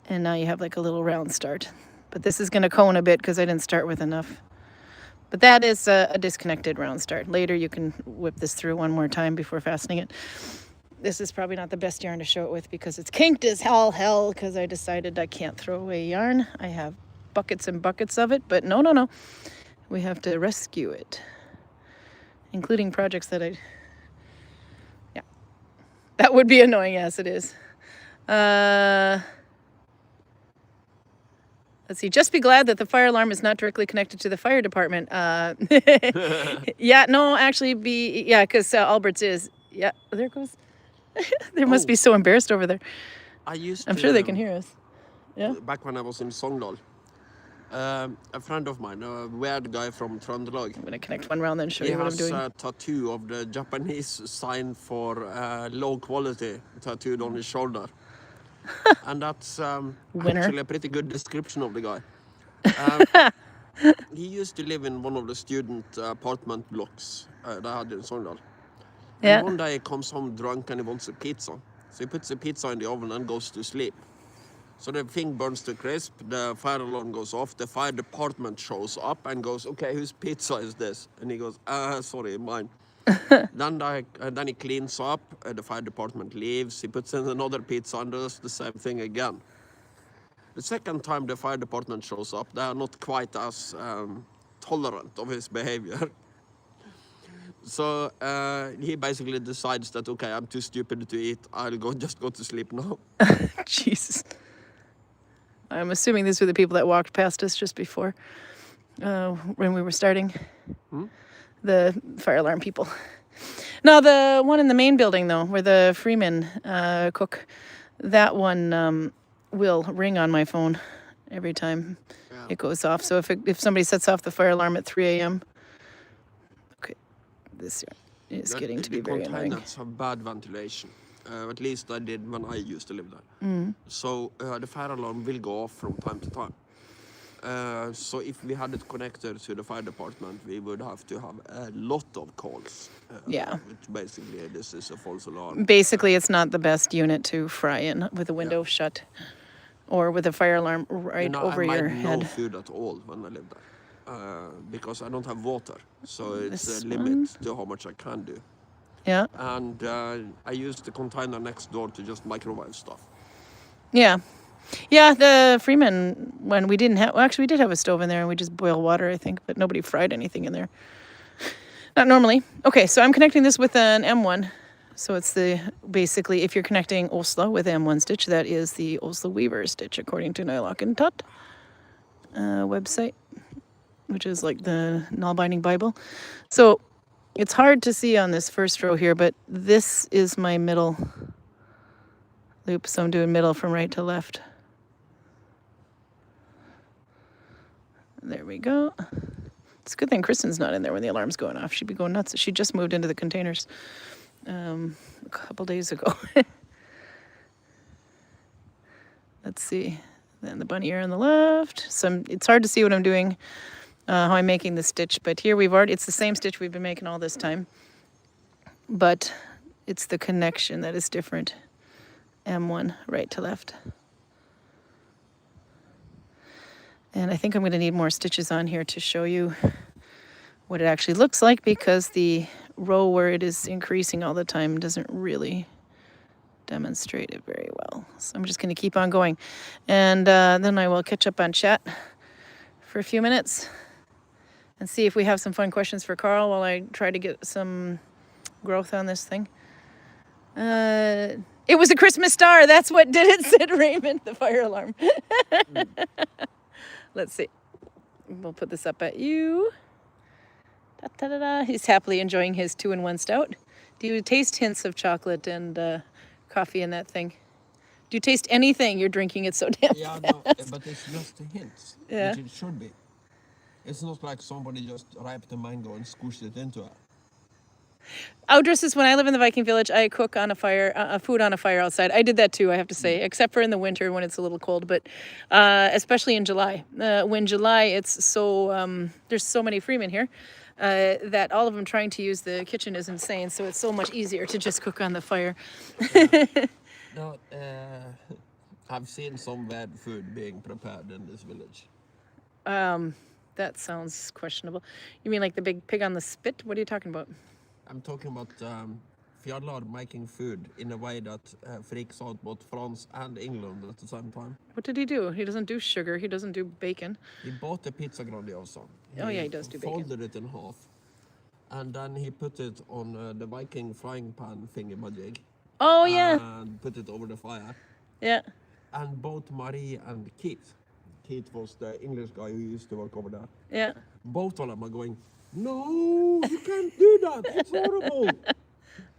And now you have like a little round start. But this is going to cone a bit because I didn't start with enough. But that is a disconnected round start. Later you can whip this through one more time before fastening it. This is probably not the best yarn to show it with because it's kinked as hell because I decided I can't throw away yarn. I have buckets and buckets of it, but no. We have to rescue it. Including projects that yeah. That would be annoying, yes it is. Let's see, just be glad that the fire alarm is not directly connected to the fire department. Yeah, no, actually because Albert's is. Yeah, there it goes. They must be so embarrassed over there. I'm sure they can hear us. Yeah. Back when I was in Sogndal, A friend of mine, a weird guy from Trøndelag, I'm gonna connect one round then show he you what I'm has doing. a tattoo of the Japanese sign for low quality tattooed on his shoulder. And that's Winner. actually a pretty good description of the guy. He used to live in one of the student apartment blocks they had in Sogndal. Yeah. And one day he comes home drunk and he wants a pizza. So he puts the pizza in the oven and goes to sleep. So the thing burns to crisp, the fire alarm goes off, the fire department shows up and goes, okay, whose pizza is this? And he goes, sorry, mine. Then he cleans up, the fire department leaves, he puts in another pizza and does the same thing again. The second time the fire department shows up, they are not quite as tolerant of his behavior. So he basically decides that, okay, I'm too stupid to eat, I'll just go to sleep now. Jesus. I'm assuming these were the people that walked past us just before when we were starting. The fire alarm people. Now, the one in the main building, though, where the Freeman cook, that one will ring on my phone every time it goes off. So if somebody sets off the fire alarm at 3 a.m., okay, this is getting to be very annoying. The containers have bad ventilation. At least I did when I used to live there. So the fire alarm will go off from time to time. So if we had it connected to the fire department, we would have to have a lot of calls. Yeah. Which basically, this is a false alarm. Basically, it's not the best unit to fry in with the window shut or with a fire alarm right over your I made head. no food at all when I lived there because I don't have water. So it's This a limit to how much I can do. Yeah. And I used the container next door to just microwave stuff. Yeah. Yeah, the Freeman, when we didn't have, well, actually, we did have a stove in there and we just boiled water, I think, but nobody fried anything in there. Not normally. Okay, so I'm connecting this with an M1. So it's basically, if you're connecting Åsle with M1 stitch, that is the Åsle Weaver stitch, according to Nalbinding website, which is like the Nalbinding Bible. So it's hard to see on this first row here, but this is my middle loop. So I'm doing middle from right to left. There we go. It's a good thing Kristen's not in there when the alarm's going off. She'd be going nuts. She just moved into the containers a couple days ago. Let's see. Then the bunny ear on the left. So it's hard to see what I'm doing, how I'm making the stitch. But here it's the same stitch we've been making all this time. But it's the connection that is different. M1, right to left. And I think I'm going to need more stitches on here to show you what it actually looks like, because the row where it is increasing all the time doesn't really demonstrate it very well. So I'm just going to keep on going. And then I will catch up on chat for a few minutes and see if we have some fun questions for Karl while I try to get some growth on this thing. It was a Christmas star. That's what did it, said Raymond, the fire alarm. Let's see. We'll put this up at you. Da, da, da, da. He's happily enjoying his 2-in-1 stout. Do you taste hints of chocolate and coffee in that thing? Do you taste anything? You're drinking it so damn fast. No, but it's just a hint, Yeah. which it should be. It's not like somebody just ripped a mango and squished it into it. Outdresses, when I live in the Viking Village, I cook on a fire, food on a fire outside. I did that too, I have to say, except for in the winter when it's a little cold, but especially in July. When July, it's so, there's so many Freemen here that all of them trying to use the kitchen is insane, so it's so much easier to just cook on the fire. No, I've seen some bad food being prepared in this village. That sounds questionable. You mean like the big pig on the spit? What are you talking about? I'm talking about Fjallar making food in a way that freaks out both France and England at the same time. What did he do? He doesn't do sugar. He doesn't do bacon. He bought a pizza Grandiosa. Oh, yeah, he does do bacon. Folded it in half. And then he put it on the Viking frying pan thingamajig. Oh, yeah. And put it over the fire. Yeah. And both Marie and Keith was the English guy who used to work over there. Yeah. Both of them are going, no, you can't do that. It's horrible.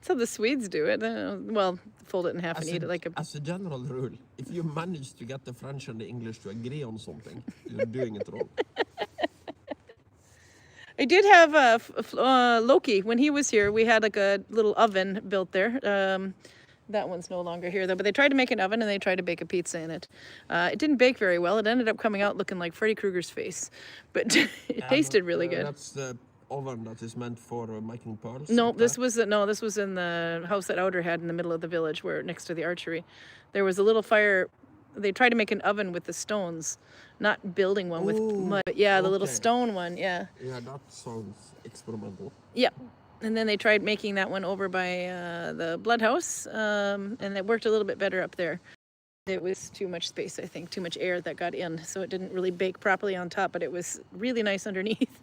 That's how the Swedes do it. Well, fold it in half and eat it like a. As a general rule, if you manage to get the French and the English to agree on something, you're doing it wrong. I did have Loki when he was here. We had like a little oven built there. That one's no longer here though. But they tried to make an oven and they tried to bake a pizza in it. It didn't bake very well. It ended up coming out looking like Freddy Krueger's face, but it tasted really good. That's the oven that is meant for making pearls. No, like this that. was this was in the house that Outer had in the middle of the village, where next to the archery, there was a little fire. They tried to make an oven with the stones, not building one with mud. But yeah, the little okay. stone one. Yeah. Yeah, that sounds experimental. Yeah. And then they tried making that one over by the blood house, and it worked a little bit better up there. It was too much space, I think, too much air that got in, so it didn't really bake properly on top, but it was really nice underneath.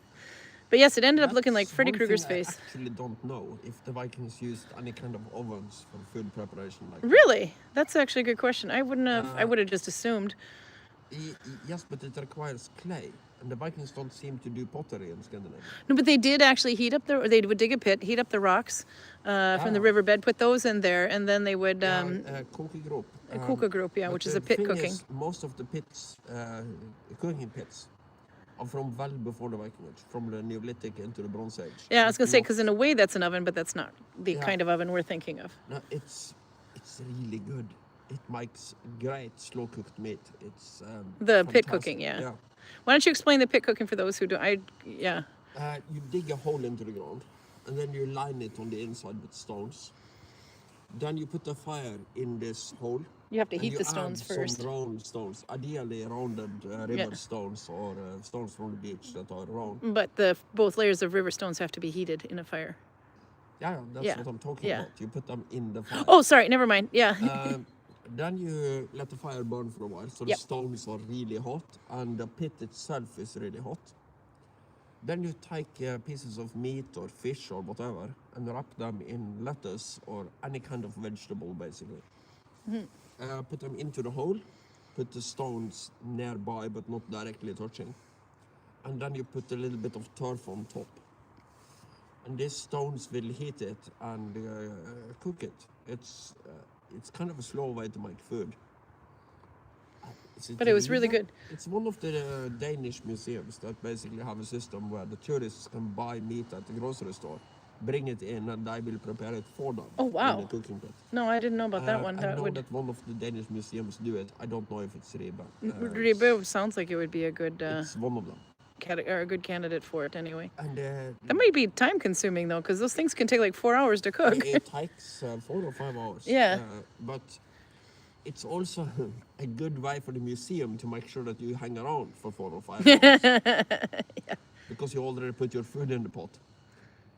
But yes, it ended up looking like That's Freddy one Krueger's thing face. I actually don't know if the Vikings used any kind of ovens for food preparation. Like that. Really? That's actually a good question. I wouldn't have. I would have just assumed. Yes, but it requires clay, and the Vikings don't seem to do pottery in Scandinavia. No, but they did actually heat up the. They would dig a pit, heat up the rocks from the riverbed, put those in there, and then they would Kokegrop. a kuka group, yeah, But which is the a pit thing cooking. is, most of the pits, cooking pits, are from well before the Viking Age, from the Neolithic into the Bronze Age. Yeah, I was gonna It's say not- because in a way that's an oven, but that's not the Yeah. kind of oven we're thinking of. No, it's really good. It makes great slow cooked meat. It's The pit fantastic. cooking, yeah. Why don't you explain the pit cooking for those who don't? Yeah. You dig a hole into the ground, and then you line it on the inside with stones. Then you put a fire in this hole. You have to and heat you the stones add first. Some round stones, ideally rounded river stones or stones from the beach that are round. But both layers of river stones have to be heated in a fire. Yeah, that's Yeah. what I'm talking Yeah. about. You put them in the fire. Oh, sorry, never mind. Yeah. Then you let the fire burn for a while, so Yep. the stones are really hot and the pit itself is really hot. Then you take pieces of meat or fish or whatever and wrap them in lettuce or any kind of vegetable, basically. Put them into the hole, put the stones nearby but not directly touching. And then you put a little bit of turf on top. And these stones will heat it and cook it. It's kind of a slow way to make food. But it was really illegal? good. It's one of the Danish museums that basically have a system where the tourists can buy meat at the grocery store, bring it in, and they will prepare it for them. Oh, wow. In the cooking pit. No, I didn't know about that one. I That know would. that one of the Danish museums do it. I don't know if it's Ribe. Ribe sounds like it would be a good It's one of them. or a good candidate for it anyway. And That might be time consuming though, because those things can take like 4 hours to cook. it takes 4 or 5 hours. Yeah. But it's also a good way for the museum to make sure that you hang around for 4 or 5 hours. Because you already put your food in the pot.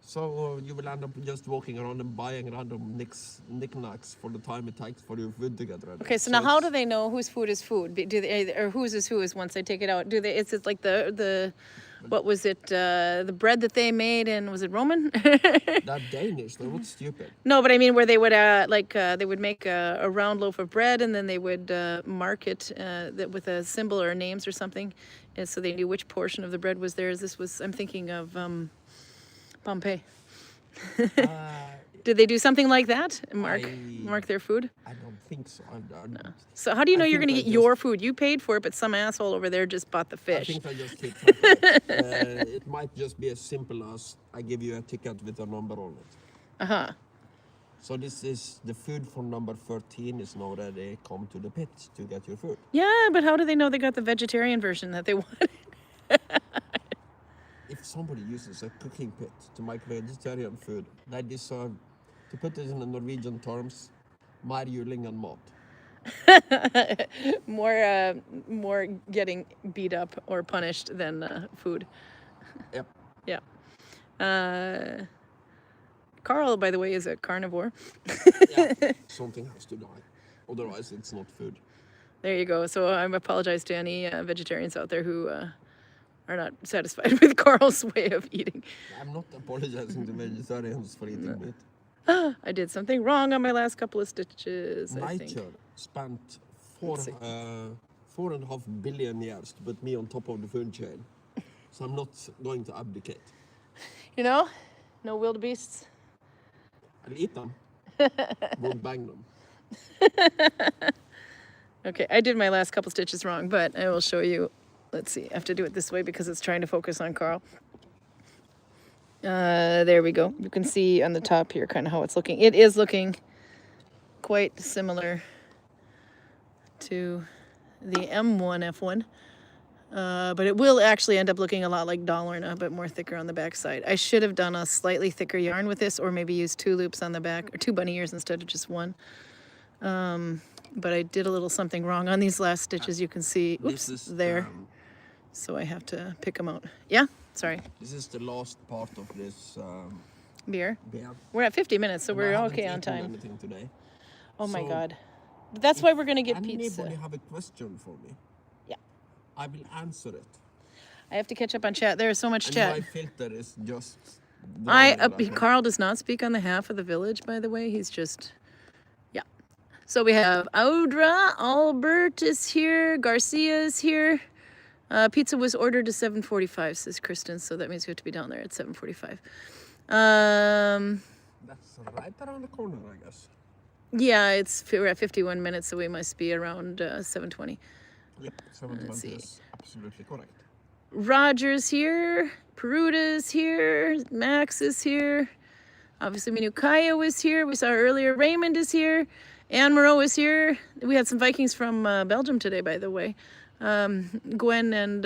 So you will end up just walking around and buying random knickknacks for the time it takes for your food to get ready. Okay, so now how it's- do they know whose food is food? Do they, or whose is whose once they take it out? Do they? Is it like the what was it? The bread that they made, and was it Roman? That Danish, they're not stupid. No, but I mean where they would they would make a round loaf of bread and then they would mark it with a symbol or names or something, and so they knew which portion of the bread was theirs. I'm thinking of Pompeii. Did they do something like that? Mark their food? I don't think so. So how do you know I you're think going to they get your food? You paid for it, but some asshole over there just bought the I fish. think I just keep track of it. It might just be as simple as I give you a ticket with a number on it. Uh-huh. So this is the food for number 13 is now ready. Come to the pit to get your food. Yeah, but how do they know they got the vegetarian version that they wanted? If somebody uses a cooking pit to make vegetarian food, they deserve, to put it in the Norwegian terms, mer juling enn mat. More getting beat up or punished than food. Yep. Yeah. Karl, by the way, is a carnivore. Yeah, something has to die. Otherwise, it's not food. There you go. So I apologize to any vegetarians out there who are not satisfied with Karl's way of eating. I'm not apologizing to vegetarians for eating meat. I did something wrong on my last couple of stitches, I think. Nature spent Let's see. 4.5 billion years to put me on top of the food chain. So I'm not going to abdicate. You know, no wildebeests. I'll eat them. Won't bang them. Okay, I did my last couple stitches wrong, but I will show you. Let's see, I have to do it this way because it's trying to focus on Karl. There we go. You can see on the top here kind of how it's looking. It is looking quite similar to the M1 F1. But it will actually end up looking a lot like Dollarna, but more thicker on the back side. I should have done a slightly thicker yarn with this, or maybe use 2 loops on the back, or 2 bunny ears instead of just 1. But I did a little something wrong on these last stitches. You can see, oops, This is there. So I have to pick them out. Yeah, sorry. This is the last part of this Beer. beer. We're at 50 minutes, so And we're I haven't okay on eaten time. anything today. Oh my So, God. But that's why we're going to get Anybody pizza. have a question for me? Yeah. I will answer it. I have to catch up on chat. There's so much And chat. my filter is just... Karl does not speak on the half of the village, by the way. He's just, yeah. So we have Audra, Albert is here, Garcia is here. Pizza was ordered to 7:45, says Kristen, so that means we have to be down there at 7:45. That's right around the corner, I guess. Yeah, we're at 51 minutes, so we must be around 7:20. Yep, 720 is absolutely correct. Roger's here, Peruda's here, Max is here. Obviously, we knew Kaya was here. We saw her earlier. Raymond is here. Anne Moreau is here. We had some Vikings from Belgium today, by the way. Gwen and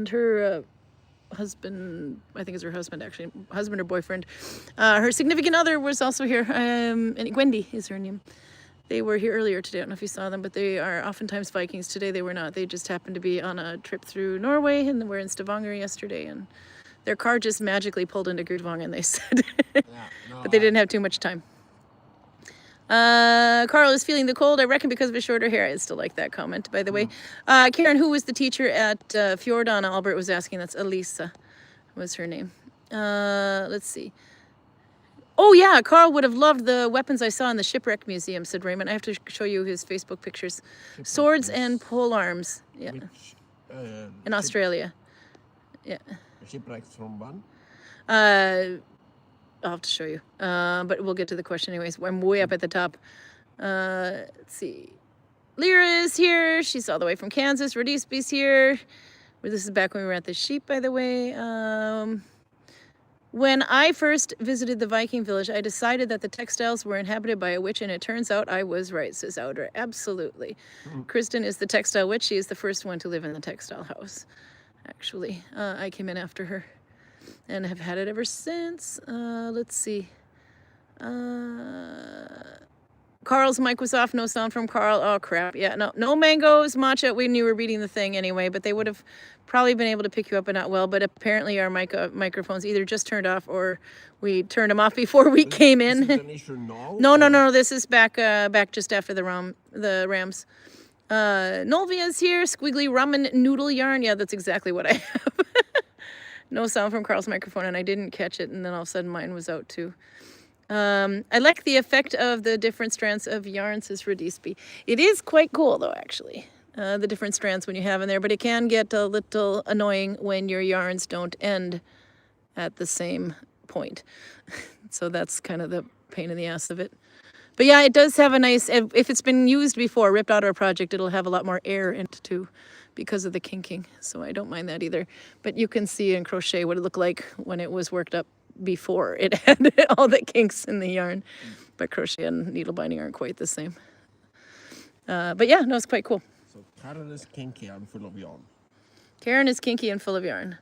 her husband, I think it's her husband actually, husband or boyfriend. Her significant other was also here. And Gwendy is her name. They were here earlier today. I don't know if you saw them, but they are oftentimes Vikings. Today they were not. They just happened to be on a trip through Norway, and were in Stavanger yesterday, and their car just magically pulled into Gudvangen, they said. But they didn't have too much time. Karl is feeling the cold, I reckon, because of his shorter hair. I still like that comment, by the way. Karin, who was the teacher at Fjordan, Albert was asking. That's Elisa was her name. Let's see. Oh yeah, Karl would have loved the weapons I saw in the Shipwreck Museum, said Raymond. I have to show you his Facebook pictures. Swords and pole arms. Yeah. Which, In Australia. Yeah. Shipwrecks from one? I'll have to show you. But we'll get to the question anyways. I'm way up at the top. Let's see. Lyra is here. She's all the way from Kansas. Radisby's here. This is back when we were at the sheep, by the way. When I first visited the Viking village, I decided that the textiles were inhabited by a witch, and it turns out I was right, says Audra. Absolutely. Kristen is the textile witch. She is the first one to live in the textile house, actually. I came in after her and have had it ever since. Let's see. Karl's mic was off. No sound from Karl. Oh, crap. Yeah, no mangoes, matcha. We knew we were reading the thing anyway, but they would have probably been able to pick you up, but not well. But apparently our microphones either just turned off or we turned them off before we came in. Is it an issue now? No. This is back just after the Rams. Nolvia's here. Squiggly ramen noodle yarn. Yeah, that's exactly what I have. No sound from Karl's microphone, and I didn't catch it, and then all of a sudden mine was out too. I like the effect of the different strands of yarn, says Radisby. It is quite cool, though, actually, the different strands when you have in there, but it can get a little annoying when your yarns don't end at the same point. So that's kind of the pain in the ass of it. But yeah, it does have a nice, if it's been used before, ripped out of a project, it'll have a lot more air in it too, because of the kinking. So I don't mind that either. But you can see in crochet what it looked like when it was worked up before it had all the kinks in the yarn. But crochet and needle binding aren't quite the same. But yeah, no, it's quite cool. So Karin is kinky and full of yarn. Karin is kinky and full of yarn.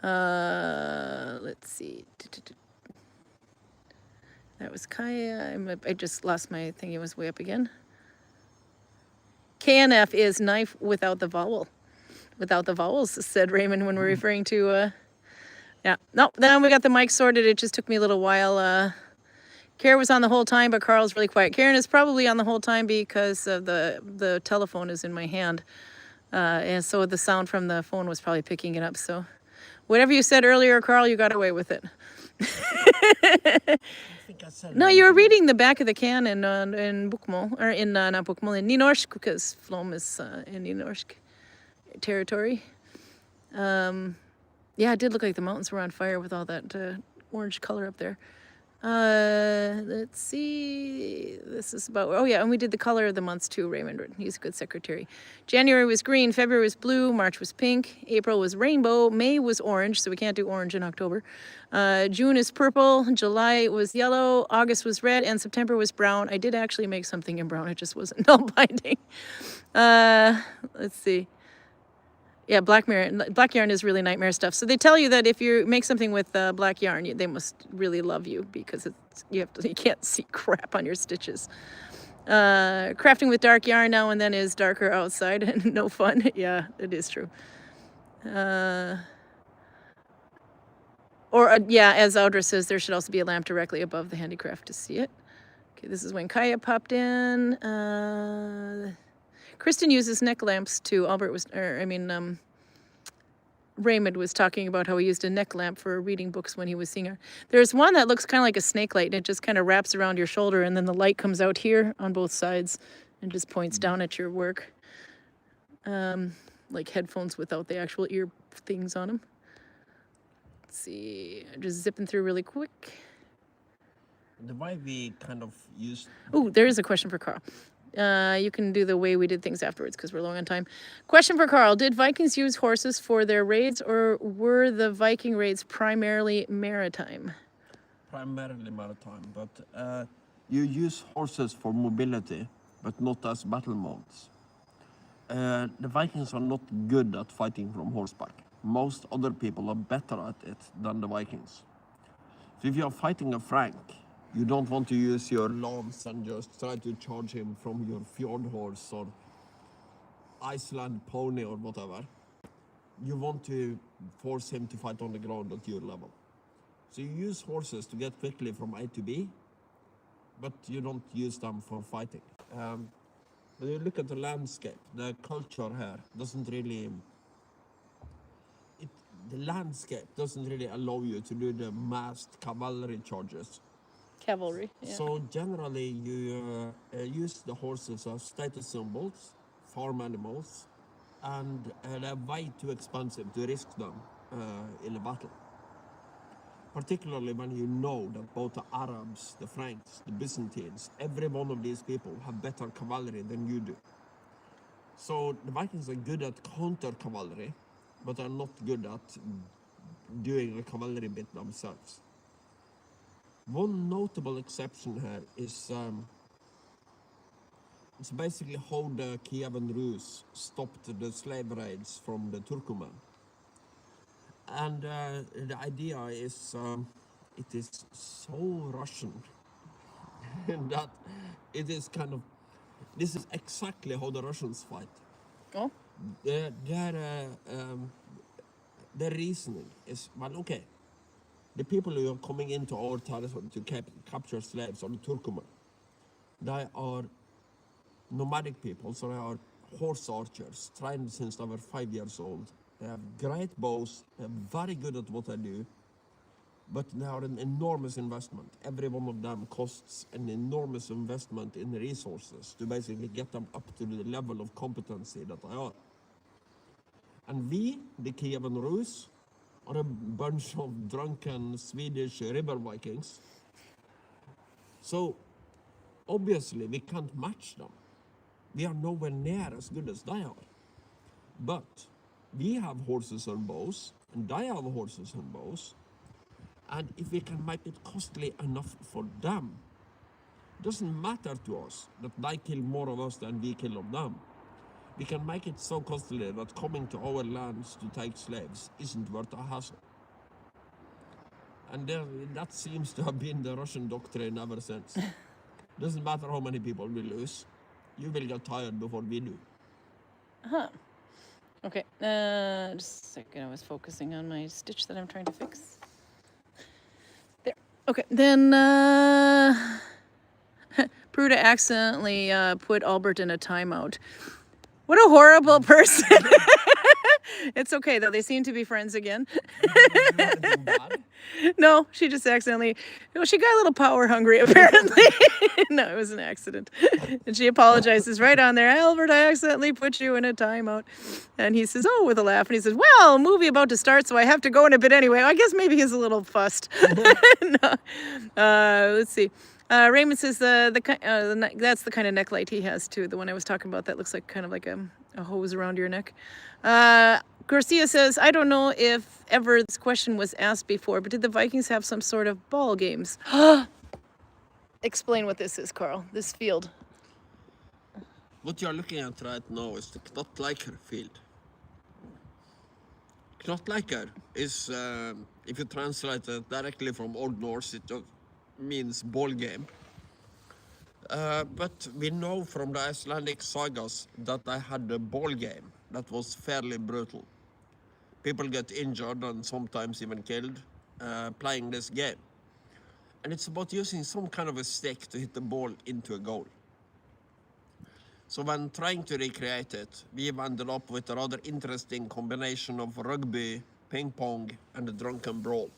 Let's see. That was Kaya. I just lost my thing. It was way up again. KNF is knife without the vowel. Without the vowels, said Raymond when we're referring to... Yeah. No, then we got the mic sorted. It just took me a little while. Karen was on the whole time, but Karl's really quiet. Karen is probably on the whole time because of the telephone is in my hand. And so the sound from the phone was probably picking it up. So whatever you said earlier, Karl, you got away with it. I think I said No, you were reading the back of the can in Bokmål, or in, not Bokmål, in Nynorsk, because Flom is in Nynorsk territory. Yeah, it did look like the mountains were on fire with all that orange color up there. Let's see. This is about, oh yeah, and we did the color of the months too, Raymond. He's a good secretary. January was green, February was blue, March was pink, April was rainbow, May was orange, so we can't do orange in October. June is purple, July was yellow, August was red, and September was brown. I did actually make something in brown, it just wasn't Nalbinding. Let's see. Yeah, black yarn is really nightmare stuff. So they tell you that if you make something with black yarn, they must really love you because you can't see crap on your stitches. Crafting with dark yarn now and then is darker outside and no fun. Yeah, it is true. Yeah, as Audra says, there should also be a lamp directly above the handicraft to see it. Okay, this is when Kaya popped in. Kristen uses neck lamps too. Raymond was talking about how he used a neck lamp for reading books when he was seeing her. There's one that looks kind of like a snake light, and it just kind of wraps around your shoulder, and then the light comes out here on both sides and just points down at your work. Like headphones without the actual ear things on them. Let's see, I'm just zipping through really quick. The way we kind of use... Oh, there is a question for Karl. You can do the way we did things afterwards because we're long on time. Question for Karl. Did Vikings use horses for their raids, or were the Viking raids primarily maritime? Primarily maritime, but you use horses for mobility, but not as battle mounts. The Vikings are not good at fighting from horseback. Most other people are better at it than the Vikings. So if you are fighting a Frank, you don't want to use your lance and just try to charge him from your fjord horse or Iceland pony or whatever. You want to force him to fight on the ground at your level. So you use horses to get quickly from A to B, but you don't use them for fighting. When you look at the landscape, the culture here doesn't really... The landscape doesn't really allow you to do the massed cavalry charges. Cavalry, yeah. So generally you use the horses as status symbols, farm animals, and they're way too expensive to risk them in a battle. Particularly when you know that both the Arabs, the Franks, the Byzantines, every one of these people have better cavalry than you do. So the Vikings are good at counter cavalry, but are not good at doing a cavalry bit themselves. One notable exception here is it's basically how the Kievan Rus stopped the slave raids from the Turkoman. And the idea is it is so Russian that it is kind of, this is exactly how the Russians fight. Oh. Their reasoning is, well, okay, the people who are coming into our territory to capture slaves are the Turkoman. They are nomadic people, so they are horse archers, trained since they were 5 years old. They have great bows, they're very good at what they do, but they are an enormous investment. Every one of them costs an enormous investment in resources to basically get them up to the level of competency that they are. And we, the Kievan Rus, are a bunch of drunken Swedish river Vikings. So, obviously, we can't match them. We are nowhere near as good as they are. But we have horses and bows, and they have horses and bows. And if we can make it costly enough for them, it doesn't matter to us that they kill more of us than we kill of them. We can make it so costly that coming to our lands to take slaves isn't worth a hassle. And that seems to have been the Russian doctrine ever since. Doesn't matter how many people we lose, you will get tired before we do. Huh. Okay, just a second, I was focusing on my stitch that I'm trying to fix. There, okay, then, Pruda accidentally put Albert in a timeout. What a horrible person. It's okay though. They seem to be friends again. Anything bad? No, she just accidentally. No, she got a little power hungry apparently. No, it was an accident. And she apologizes right on there. Albert, I accidentally put you in a timeout. And he says, oh, with a laugh. And he says, well, movie about to start, so I have to go in a bit anyway. I guess maybe he's a little fussed. No. Let's see. Raymond says that's the kind of neck light he has too. The one I was talking about that looks like kind of like a hose around your neck. Garcia says, I don't know if ever this question was asked before, but did the Vikings have some sort of ball games? Explain what this is, Karl. This field. What you are looking at right now is the Knottleiker field. Knottleiker is, if you translate it directly from Old Norse, it just means ball game. But we know from the Icelandic sagas that they had a ball game that was fairly brutal. People get injured and sometimes even killed playing this game. And it's about using some kind of a stick to hit the ball into a goal. So when trying to recreate it, we've ended up with a rather interesting combination of rugby, ping pong, and a drunken brawl.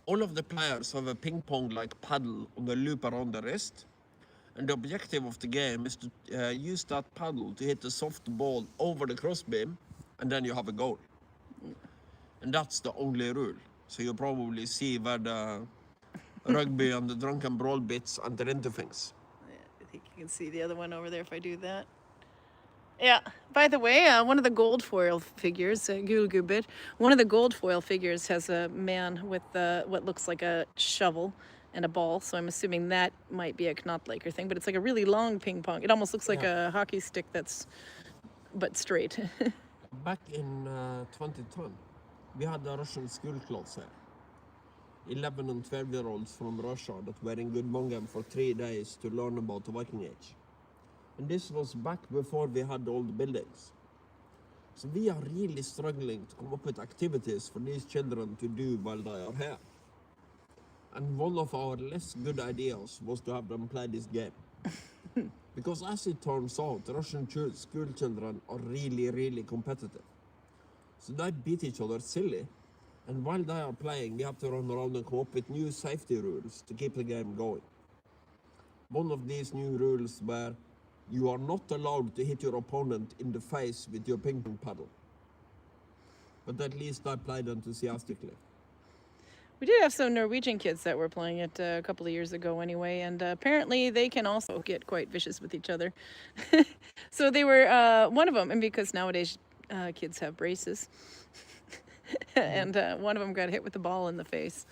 All of the players have a ping pong-like paddle on the loop around the wrist, and the objective of the game is to use that paddle to hit a soft ball over the crossbeam, and then you have a goal. And that's the only rule. So you probably see where the rugby and the drunken brawl bits enter into things. I think you can see the other one over there if I do that. Yeah. By the way, one of the gold foil figures, Gulgubit, one of the gold foil figures has a man with what looks like a shovel and a ball. So I'm assuming that might be a Knottleiker thing, but it's like a really long ping pong. It almost looks like a hockey stick but straight. Back in 2010, we had a Russian school class here. 11 and 12-year-olds from Russia that were in Gudvangen for 3 days to learn about the Viking Age. And this was back before we had all the buildings. So we are really struggling to come up with activities for these children to do while they are here. And one of our less good ideas was to have them play this game. Because as it turns out, Russian school children are really, really competitive. So they beat each other silly. And while they are playing, we have to run around and come up with new safety rules to keep the game going. One of these new rules were you are not allowed to hit your opponent in the face with your ping pong paddle. But at least I played enthusiastically. We did have some Norwegian kids that were playing it a couple of years ago anyway, and apparently they can also get quite vicious with each other. So they were, one of them, and because nowadays kids have braces, and one of them got hit with the ball in the face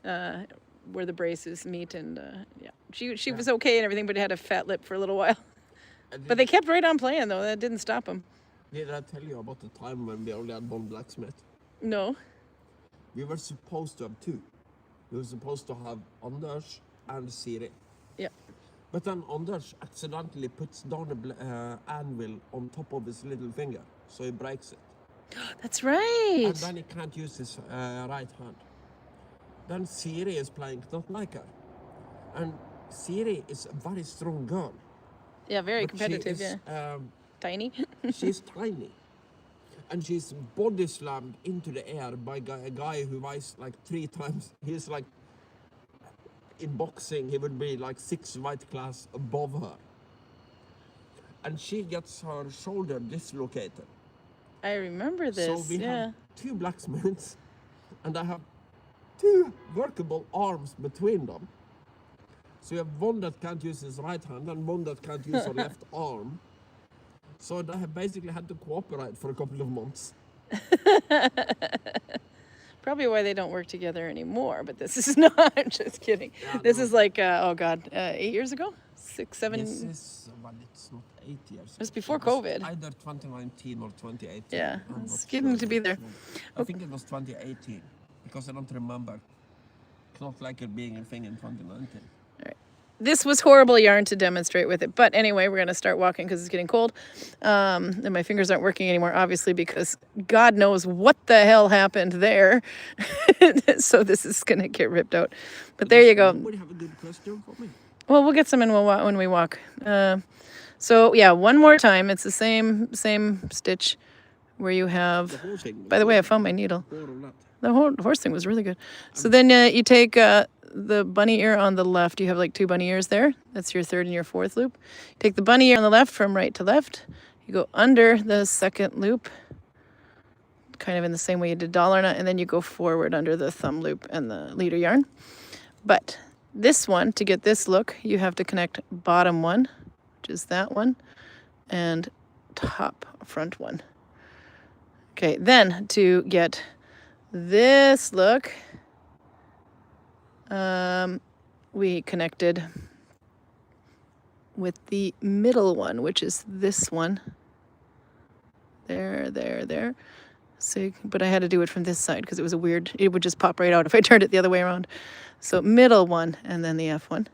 where the braces meet, and yeah, she was okay and everything, but had a fat lip for a little while. But they kept right on playing though. That didn't stop them. Did I tell you about the time when we only had one blacksmith? No. We were supposed to have two. We were supposed to have Anders and Siri. Yeah. But then Anders accidentally puts down an anvil on top of his little finger, so he breaks it. That's right. And then he can't use his right hand. Then Siri is playing Knottleiker. And Siri is a very strong girl. Yeah, very but competitive, she is, tiny. She's tiny. And she's body slammed into the air by a guy who weighs like 3 times. He's like, in boxing, he would be like 6 weight class above her. And she gets her shoulder dislocated. I remember this. So we have 2 blacksmiths, and I have 2 workable arms between them. So you have one that can't use his right hand and one that can't use her left arm. So they have basically had to cooperate for a couple of months. Probably why they don't work together anymore, but this is not. I'm just kidding. Yeah, this no. is like, 8 years ago? 6, 7? This is, well, it's not 8 years. It was before It was COVID. either 2019 or 2018. Yeah, I'm it's not getting sure to be there. I think it was 2018, because I don't remember Knottleiker being a thing in 2019. This was horrible yarn to demonstrate with it. But anyway, we're going to start walking because it's getting cold. And my fingers aren't working anymore, obviously, because God knows what the hell happened there. So this is going to get ripped out. But there you go. Would you have a good question for me? Well, we'll get some in when we walk. So, yeah, one more time. It's the same stitch. where you have, The whole thing. by the way, I found my needle. More of that. The whole horse thing was really good. So then you take the bunny ear on the left. You have like 2 bunny ears there. That's your 3rd and your 4th loop. Take the bunny ear on the left from right to left. You go under the 2nd loop, kind of in the same way you did dollar knot, and then you go forward under the thumb loop and the leader yarn. But this one, to get this look, you have to connect bottom one, which is that one, and top front one. Okay, then to get this look, we connected with the middle one, which is this one. There. So, but I had to do it from this side because it was it would just pop right out if I turned it the other way around. So middle one and then the F one.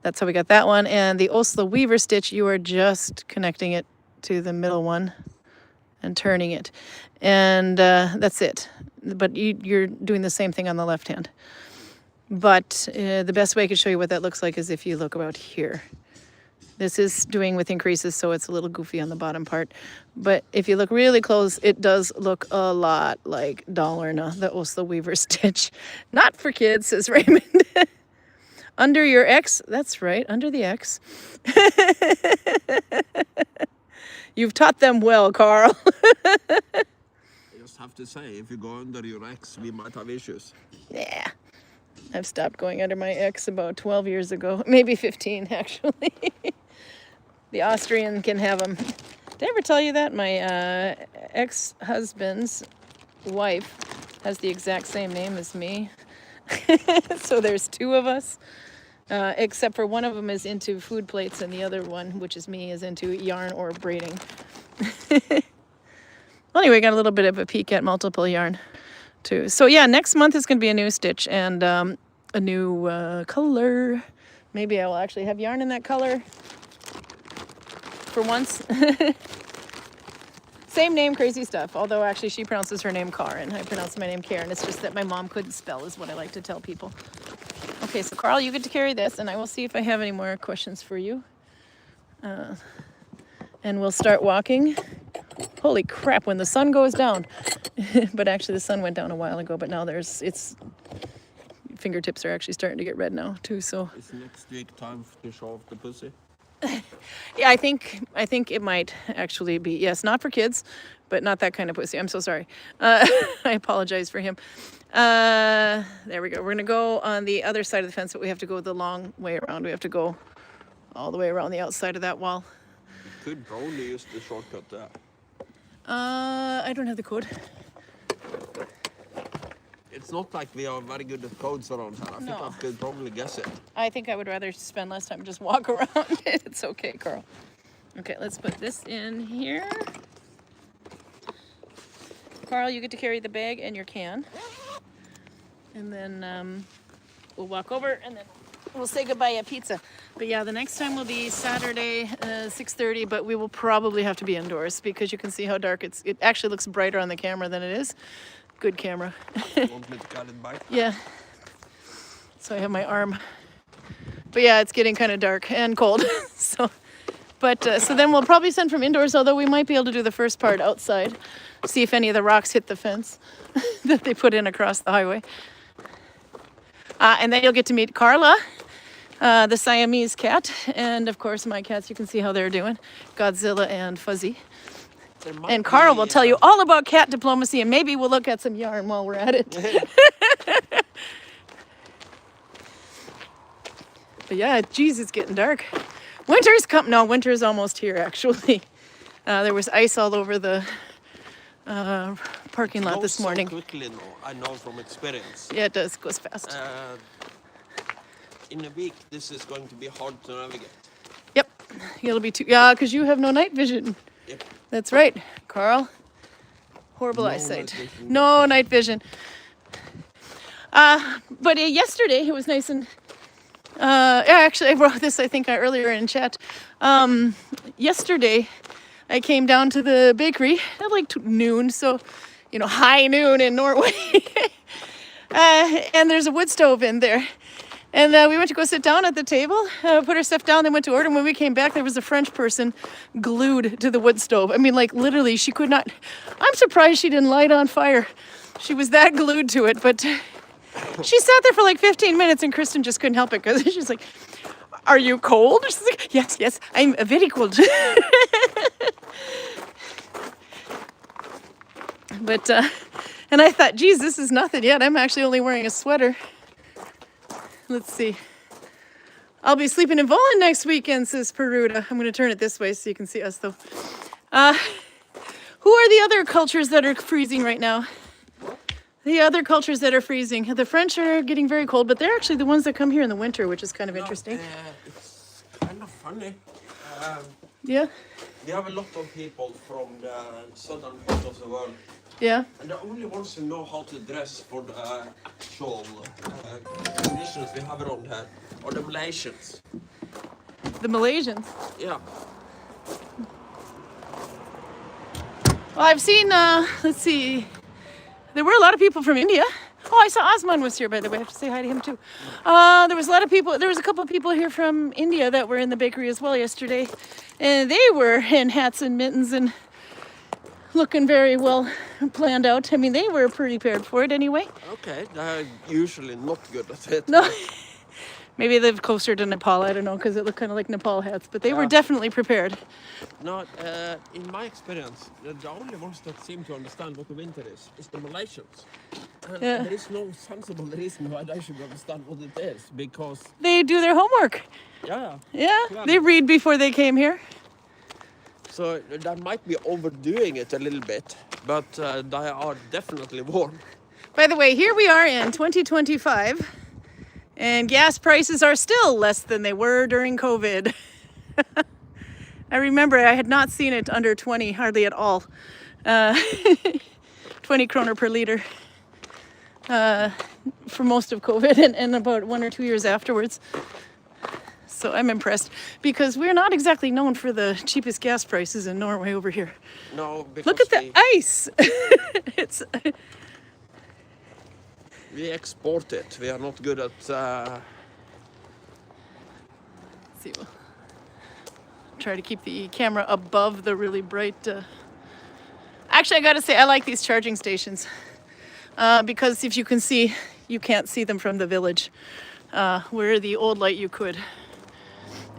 That's how we got that one. And the Åsle Weaver stitch, you are just connecting it to the middle one and turning it. And that's it. But you're doing the same thing on the left hand. But the best way I could show you what that looks like is if you look about here. This is doing with increases, so it's a little goofy on the bottom part. But if you look really close, it does look a lot like Dollarna, the Åsle Weaver stitch. Not for kids, says Raymond. Under your X, that's right, under the X. You've taught them well, Karl. I just have to say, if you go under your X, we might have issues. Yeah. I've stopped going under my X about 12 years ago. Maybe 15, actually. The Austrian can have them. Did I ever tell you that? My ex-husband's wife has the exact same name as me. So there's 2 of us. Except for one of them is into food plates and the other one, which is me, is into yarn or braiding. Anyway, got a little bit of a peek at multiple yarn too. So yeah, next month is going to be a new stitch and a new color. Maybe I will actually have yarn in that color for once. Same name, crazy stuff. Although actually she pronounces her name Karin. I pronounce my name Karin. It's just that my mom couldn't spell is what I like to tell people. Okay, so Karl, you get to carry this, and I will see if I have any more questions for you. And we'll start walking. Holy crap, when the sun goes down. But actually the sun went down a while ago, but now fingertips are actually starting to get red now too, so. Is next week time to show off the pussy? Yeah, I think it might actually be. Yes, not for kids, but not that kind of pussy. I'm so sorry. I apologize for him. There we go. We're going to go on the other side of the fence, but we have to go the long way around. We have to go all the way around the outside of that wall. You could probably use the shortcut there. I don't have the code. It's not like we are very good at codes around here. I think I could probably guess it. I think I would rather spend less time just walk around. It's okay, Karl. Okay, let's put this in here. Karl, you get to carry the bag and your can. And then we'll walk over and then we'll say goodbye at pizza. But yeah, the next time will be Saturday, 6:30, but we will probably have to be indoors because you can see how dark it actually looks brighter on the camera than it is. Good camera. Want me to cut it back? Yeah. So I have my arm. But yeah, it's getting kind of dark and cold. So then we'll probably send from indoors, although we might be able to do the first part outside. See if any of the rocks hit the fence that they put in across the highway. And then you'll get to meet Carla, the Siamese cat, and of course my cats. You can see how they're doing, Godzilla and Fuzzy. And Karl will tell you all about cat diplomacy, and maybe we'll look at some yarn while we're at it. But yeah, geez, it's getting dark. Winter's come. No, winter's almost here, actually. There was ice all over the parking lot this morning. It goes so quickly now, I know from experience. Yeah, it does. It goes fast. In a week, this is going to be hard to navigate. Yep. It'll be yeah, because you have no night vision. Yep. That's right, Karl. Horrible eyesight. No night vision. But yesterday it was nice and yeah, actually I wrote this I think earlier in chat. Yesterday I came down to the bakery at like noon, so you know, high noon in Norway. And there's a wood stove in there. And we went to go sit down at the table, put our stuff down, then went to order. And when we came back, there was a French person glued to the wood stove. I mean, like literally, she could not. I'm surprised she didn't light on fire. She was that glued to it. But she sat there for like 15 minutes, and Kristen just couldn't help it because she's like, "Are you cold?" She's like, "Yes, yes, I'm very cold." But and I thought, geez, this is nothing yet. I'm actually only wearing a sweater. Let's see. I'll be sleeping in Vollen next weekend, says Peruta. I'm going to turn it this way so you can see us, though. Who are the other cultures that are freezing right now? The other cultures that are freezing. The French are getting very cold, but they're actually the ones that come here in the winter, which is kind of interesting. It's kind of funny. Yeah? We have a lot of people from the southern part of the world. Yeah? And the only ones who know how to dress for the actual conditions we have around here are the Malaysians. The Malaysians. Yeah. Well, I've seen, let's see, there were a lot of people from India. Oh, I saw Osman was here, by the way. I have to say hi to him, too. There was a lot of people, there was a couple of people here from India that were in the bakery as well yesterday. And they were in hats and mittens and looking very well planned out. I mean, they were prepared for it anyway. Okay, they're usually not good at it. No, maybe they live closer to Nepal. I don't know, because it looked kind of like Nepal hats. But they were definitely prepared. No, in my experience, the only ones that seem to understand what the winter is the Malaysians. And there is no sensible reason why they should understand what it is, because... They do their homework. Yeah. Yeah, they read before they came here. So they might be overdoing it a little bit, but they are definitely warm. By the way, here we are in 2025, and gas prices are still less than they were during COVID. I remember I had not seen it under 20, hardly at all. 20 kroner per liter for most of COVID and about 1 or 2 years afterwards. So I'm impressed because we're not exactly known for the cheapest gas prices in Norway over here. No, because look at the ice. It's we export it. We are not good at. Let's see, we'll try to keep the camera above the really bright. Actually, I gotta say I like these charging stations because if you can see, you can't see them from the village. Where the old light you could.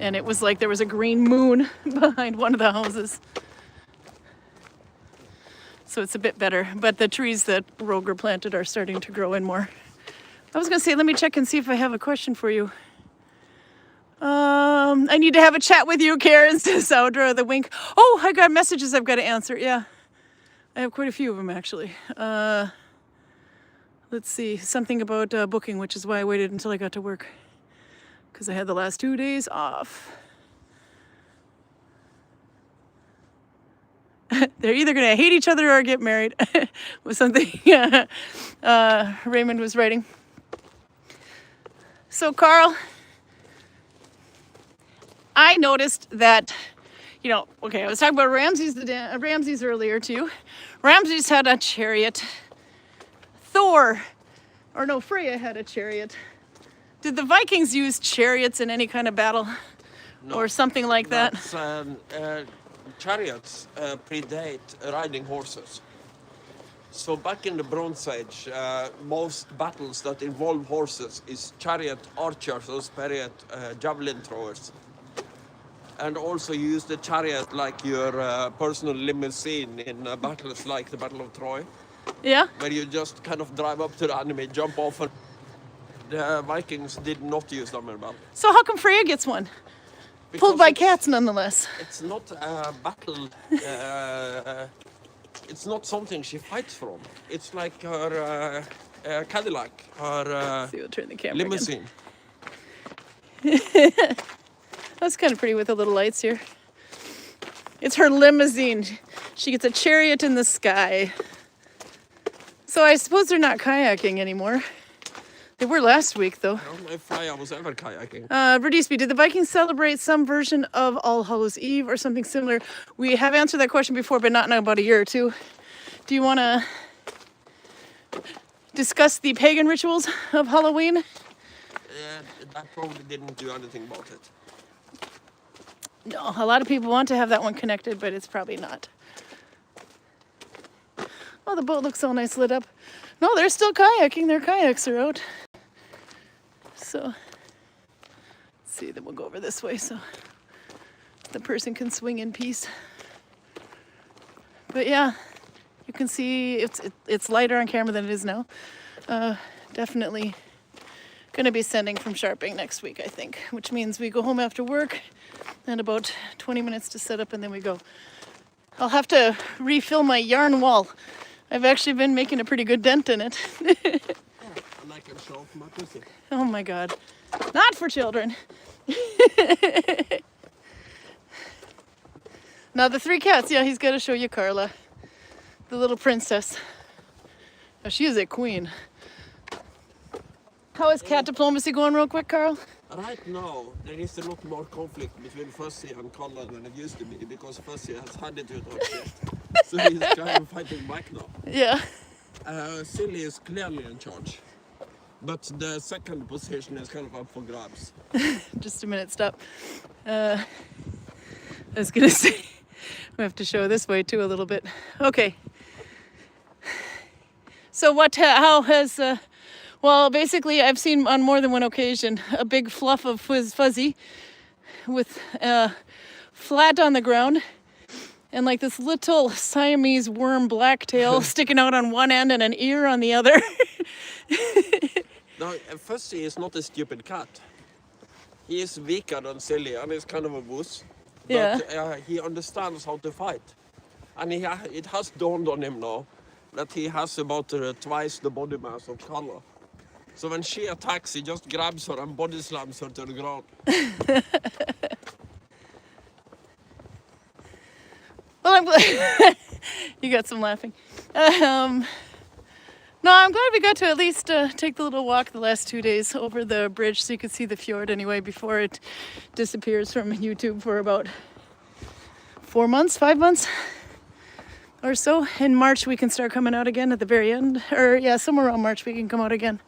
And it was like there was a green moon behind one of the houses. So it's a bit better. But the trees that Roger planted are starting to grow in more. I was going to say, let me check and see if I have a question for you. I need to have a chat with you, Karin, says Saudra, the wink. Oh, I got messages I've got to answer. Yeah. I have quite a few of them, actually. Let's see. Something about booking, which is why I waited until I got to work. Because I had the last 2 days off. They're either going to hate each other or get married. Was something Raymond was writing. So, Karl, I noticed that, you know, okay, I was talking about Ramses earlier too. Ramses had a chariot. Freya had a chariot. Did the Vikings use chariots in any kind of battle? No, or something like that? Chariots predate riding horses. So back in the Bronze Age, most battles that involve horses is chariot archers or chariot javelin throwers. And also use the chariot like your personal limousine in battles like the Battle of Troy. Yeah? Where you just kind of drive up to the enemy, jump off, and the Vikings did not use them in battle. So how come Freya gets one? Because Pulled by cats, nonetheless. It's not a battle. It's not something she fights from. It's like her Cadillac, her See, we'll turn the camera limousine. That's kind of pretty with the little lights here. It's her limousine. She gets a chariot in the sky. So I suppose they're not kayaking anymore. They were last week, though. I don't know if Freya was ever kayaking. Berdisby, did the Vikings celebrate some version of All Hallows Eve or something similar? We have answered that question before, but not in about a year or two. Do you want to discuss the pagan rituals of Halloween? that probably didn't do anything about it. No, a lot of people want to have that one connected, but it's probably not. Oh, the boat looks all nice lit up. No, they're still kayaking. Their kayaks are out. So, let's see, then we'll go over this way so the person can swing in peace. But yeah, you can see it's lighter on camera than it is now. Definitely going to be sending from Sharping next week, I think, which means we go home after work and about 20 minutes to set up and then we go. I'll have to refill my yarn wall. I've actually been making a pretty good dent in it. And I can show off my pussy. Oh my God, not for children. Now the 3 cats, yeah, he's got to show you Carla, the little princess. Oh, she is a queen. How is cat diplomacy going real quick, Karl? Right now, there is a lot more conflict between Fuzzy and Karl than it used to be because Fuzzy has handed it on shit. So he's kind of fighting back now. Yeah. Silly is clearly in charge. But the second position is kind of up for grabs. Just a minute, stop. I was gonna say, we have to show this way too a little bit. Okay. So how has, well, basically I've seen on more than one occasion a big fluff of fuzzy with flat on the ground and like this little Siamese worm blacktail sticking out on one end and an ear on the other. Now, Fuzzy is not a stupid cat. He is weaker than Silly and he's kind of a wuss. But Yeah. he understands how to fight. And it has dawned on him now that he has about twice the body mass of Karl. So when she attacks, he just grabs her and body slams her to the ground. Well, I'm glad you got some laughing. No, I'm glad we got to at least take the little walk the last 2 days over the bridge so you could see the fjord anyway before it disappears from YouTube for about 4 months, 5 months or so. In March we can start coming out again at the very end, or yeah, somewhere around March we can come out again.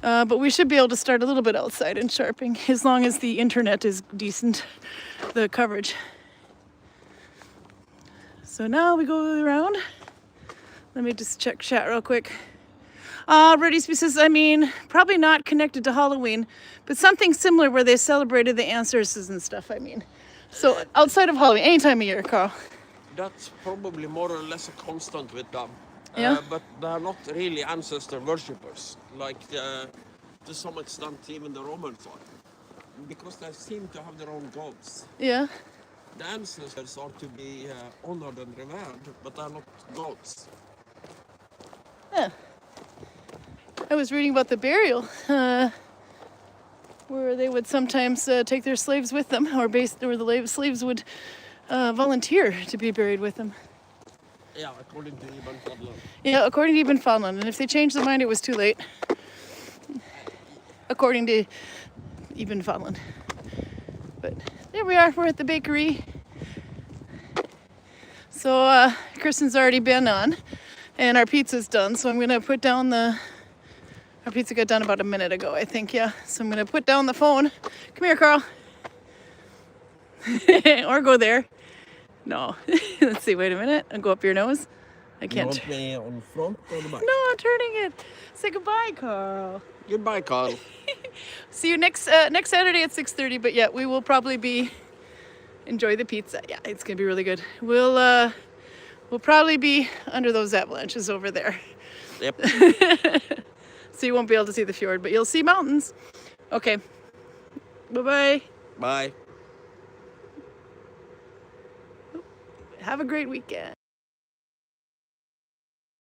But we should be able to start a little bit outside in Sharping as long as the internet is decent, the coverage. So now we go around. Let me just check chat real quick. Rudy's says, I mean, probably not connected to Halloween, but something similar where they celebrated the ancestors and stuff, I mean. So outside of Halloween, any time of year, Karl. That's probably more or less a constant with them. Yeah. But they're not really ancestor worshippers, like to some extent even the Romans are. Because they seem to have their own gods. Yeah. The ancestors are to be honored and revered, but they're not gods. Yeah. I was reading about the burial, where they would sometimes take their slaves with them, or the slaves would volunteer to be buried with them. Yeah, according to Ibn Fadlan. Yeah, according to Ibn Fadlan, and if they changed their mind, it was too late. According to Ibn Fadlan. But there we are, we're at the bakery. So Kristen's already been on, and our pizza's done, so I'm gonna put down our pizza got done about a minute ago, I think, yeah. So I'm gonna put down the phone. Come here, Karl. Or go there. No. Let's see, wait a minute. I'll go up your nose. I can't. You want me on front or the back? No, I'm turning it. Say goodbye, Karl. Goodbye, Karl. See you next Saturday at 6:30, but yeah, we will probably enjoy the pizza. Yeah, it's gonna be really good. We'll probably be under those avalanches over there. Yep. So you won't be able to see the fjord, but you'll see mountains. Okay. Bye-bye. Bye. Have a great weekend.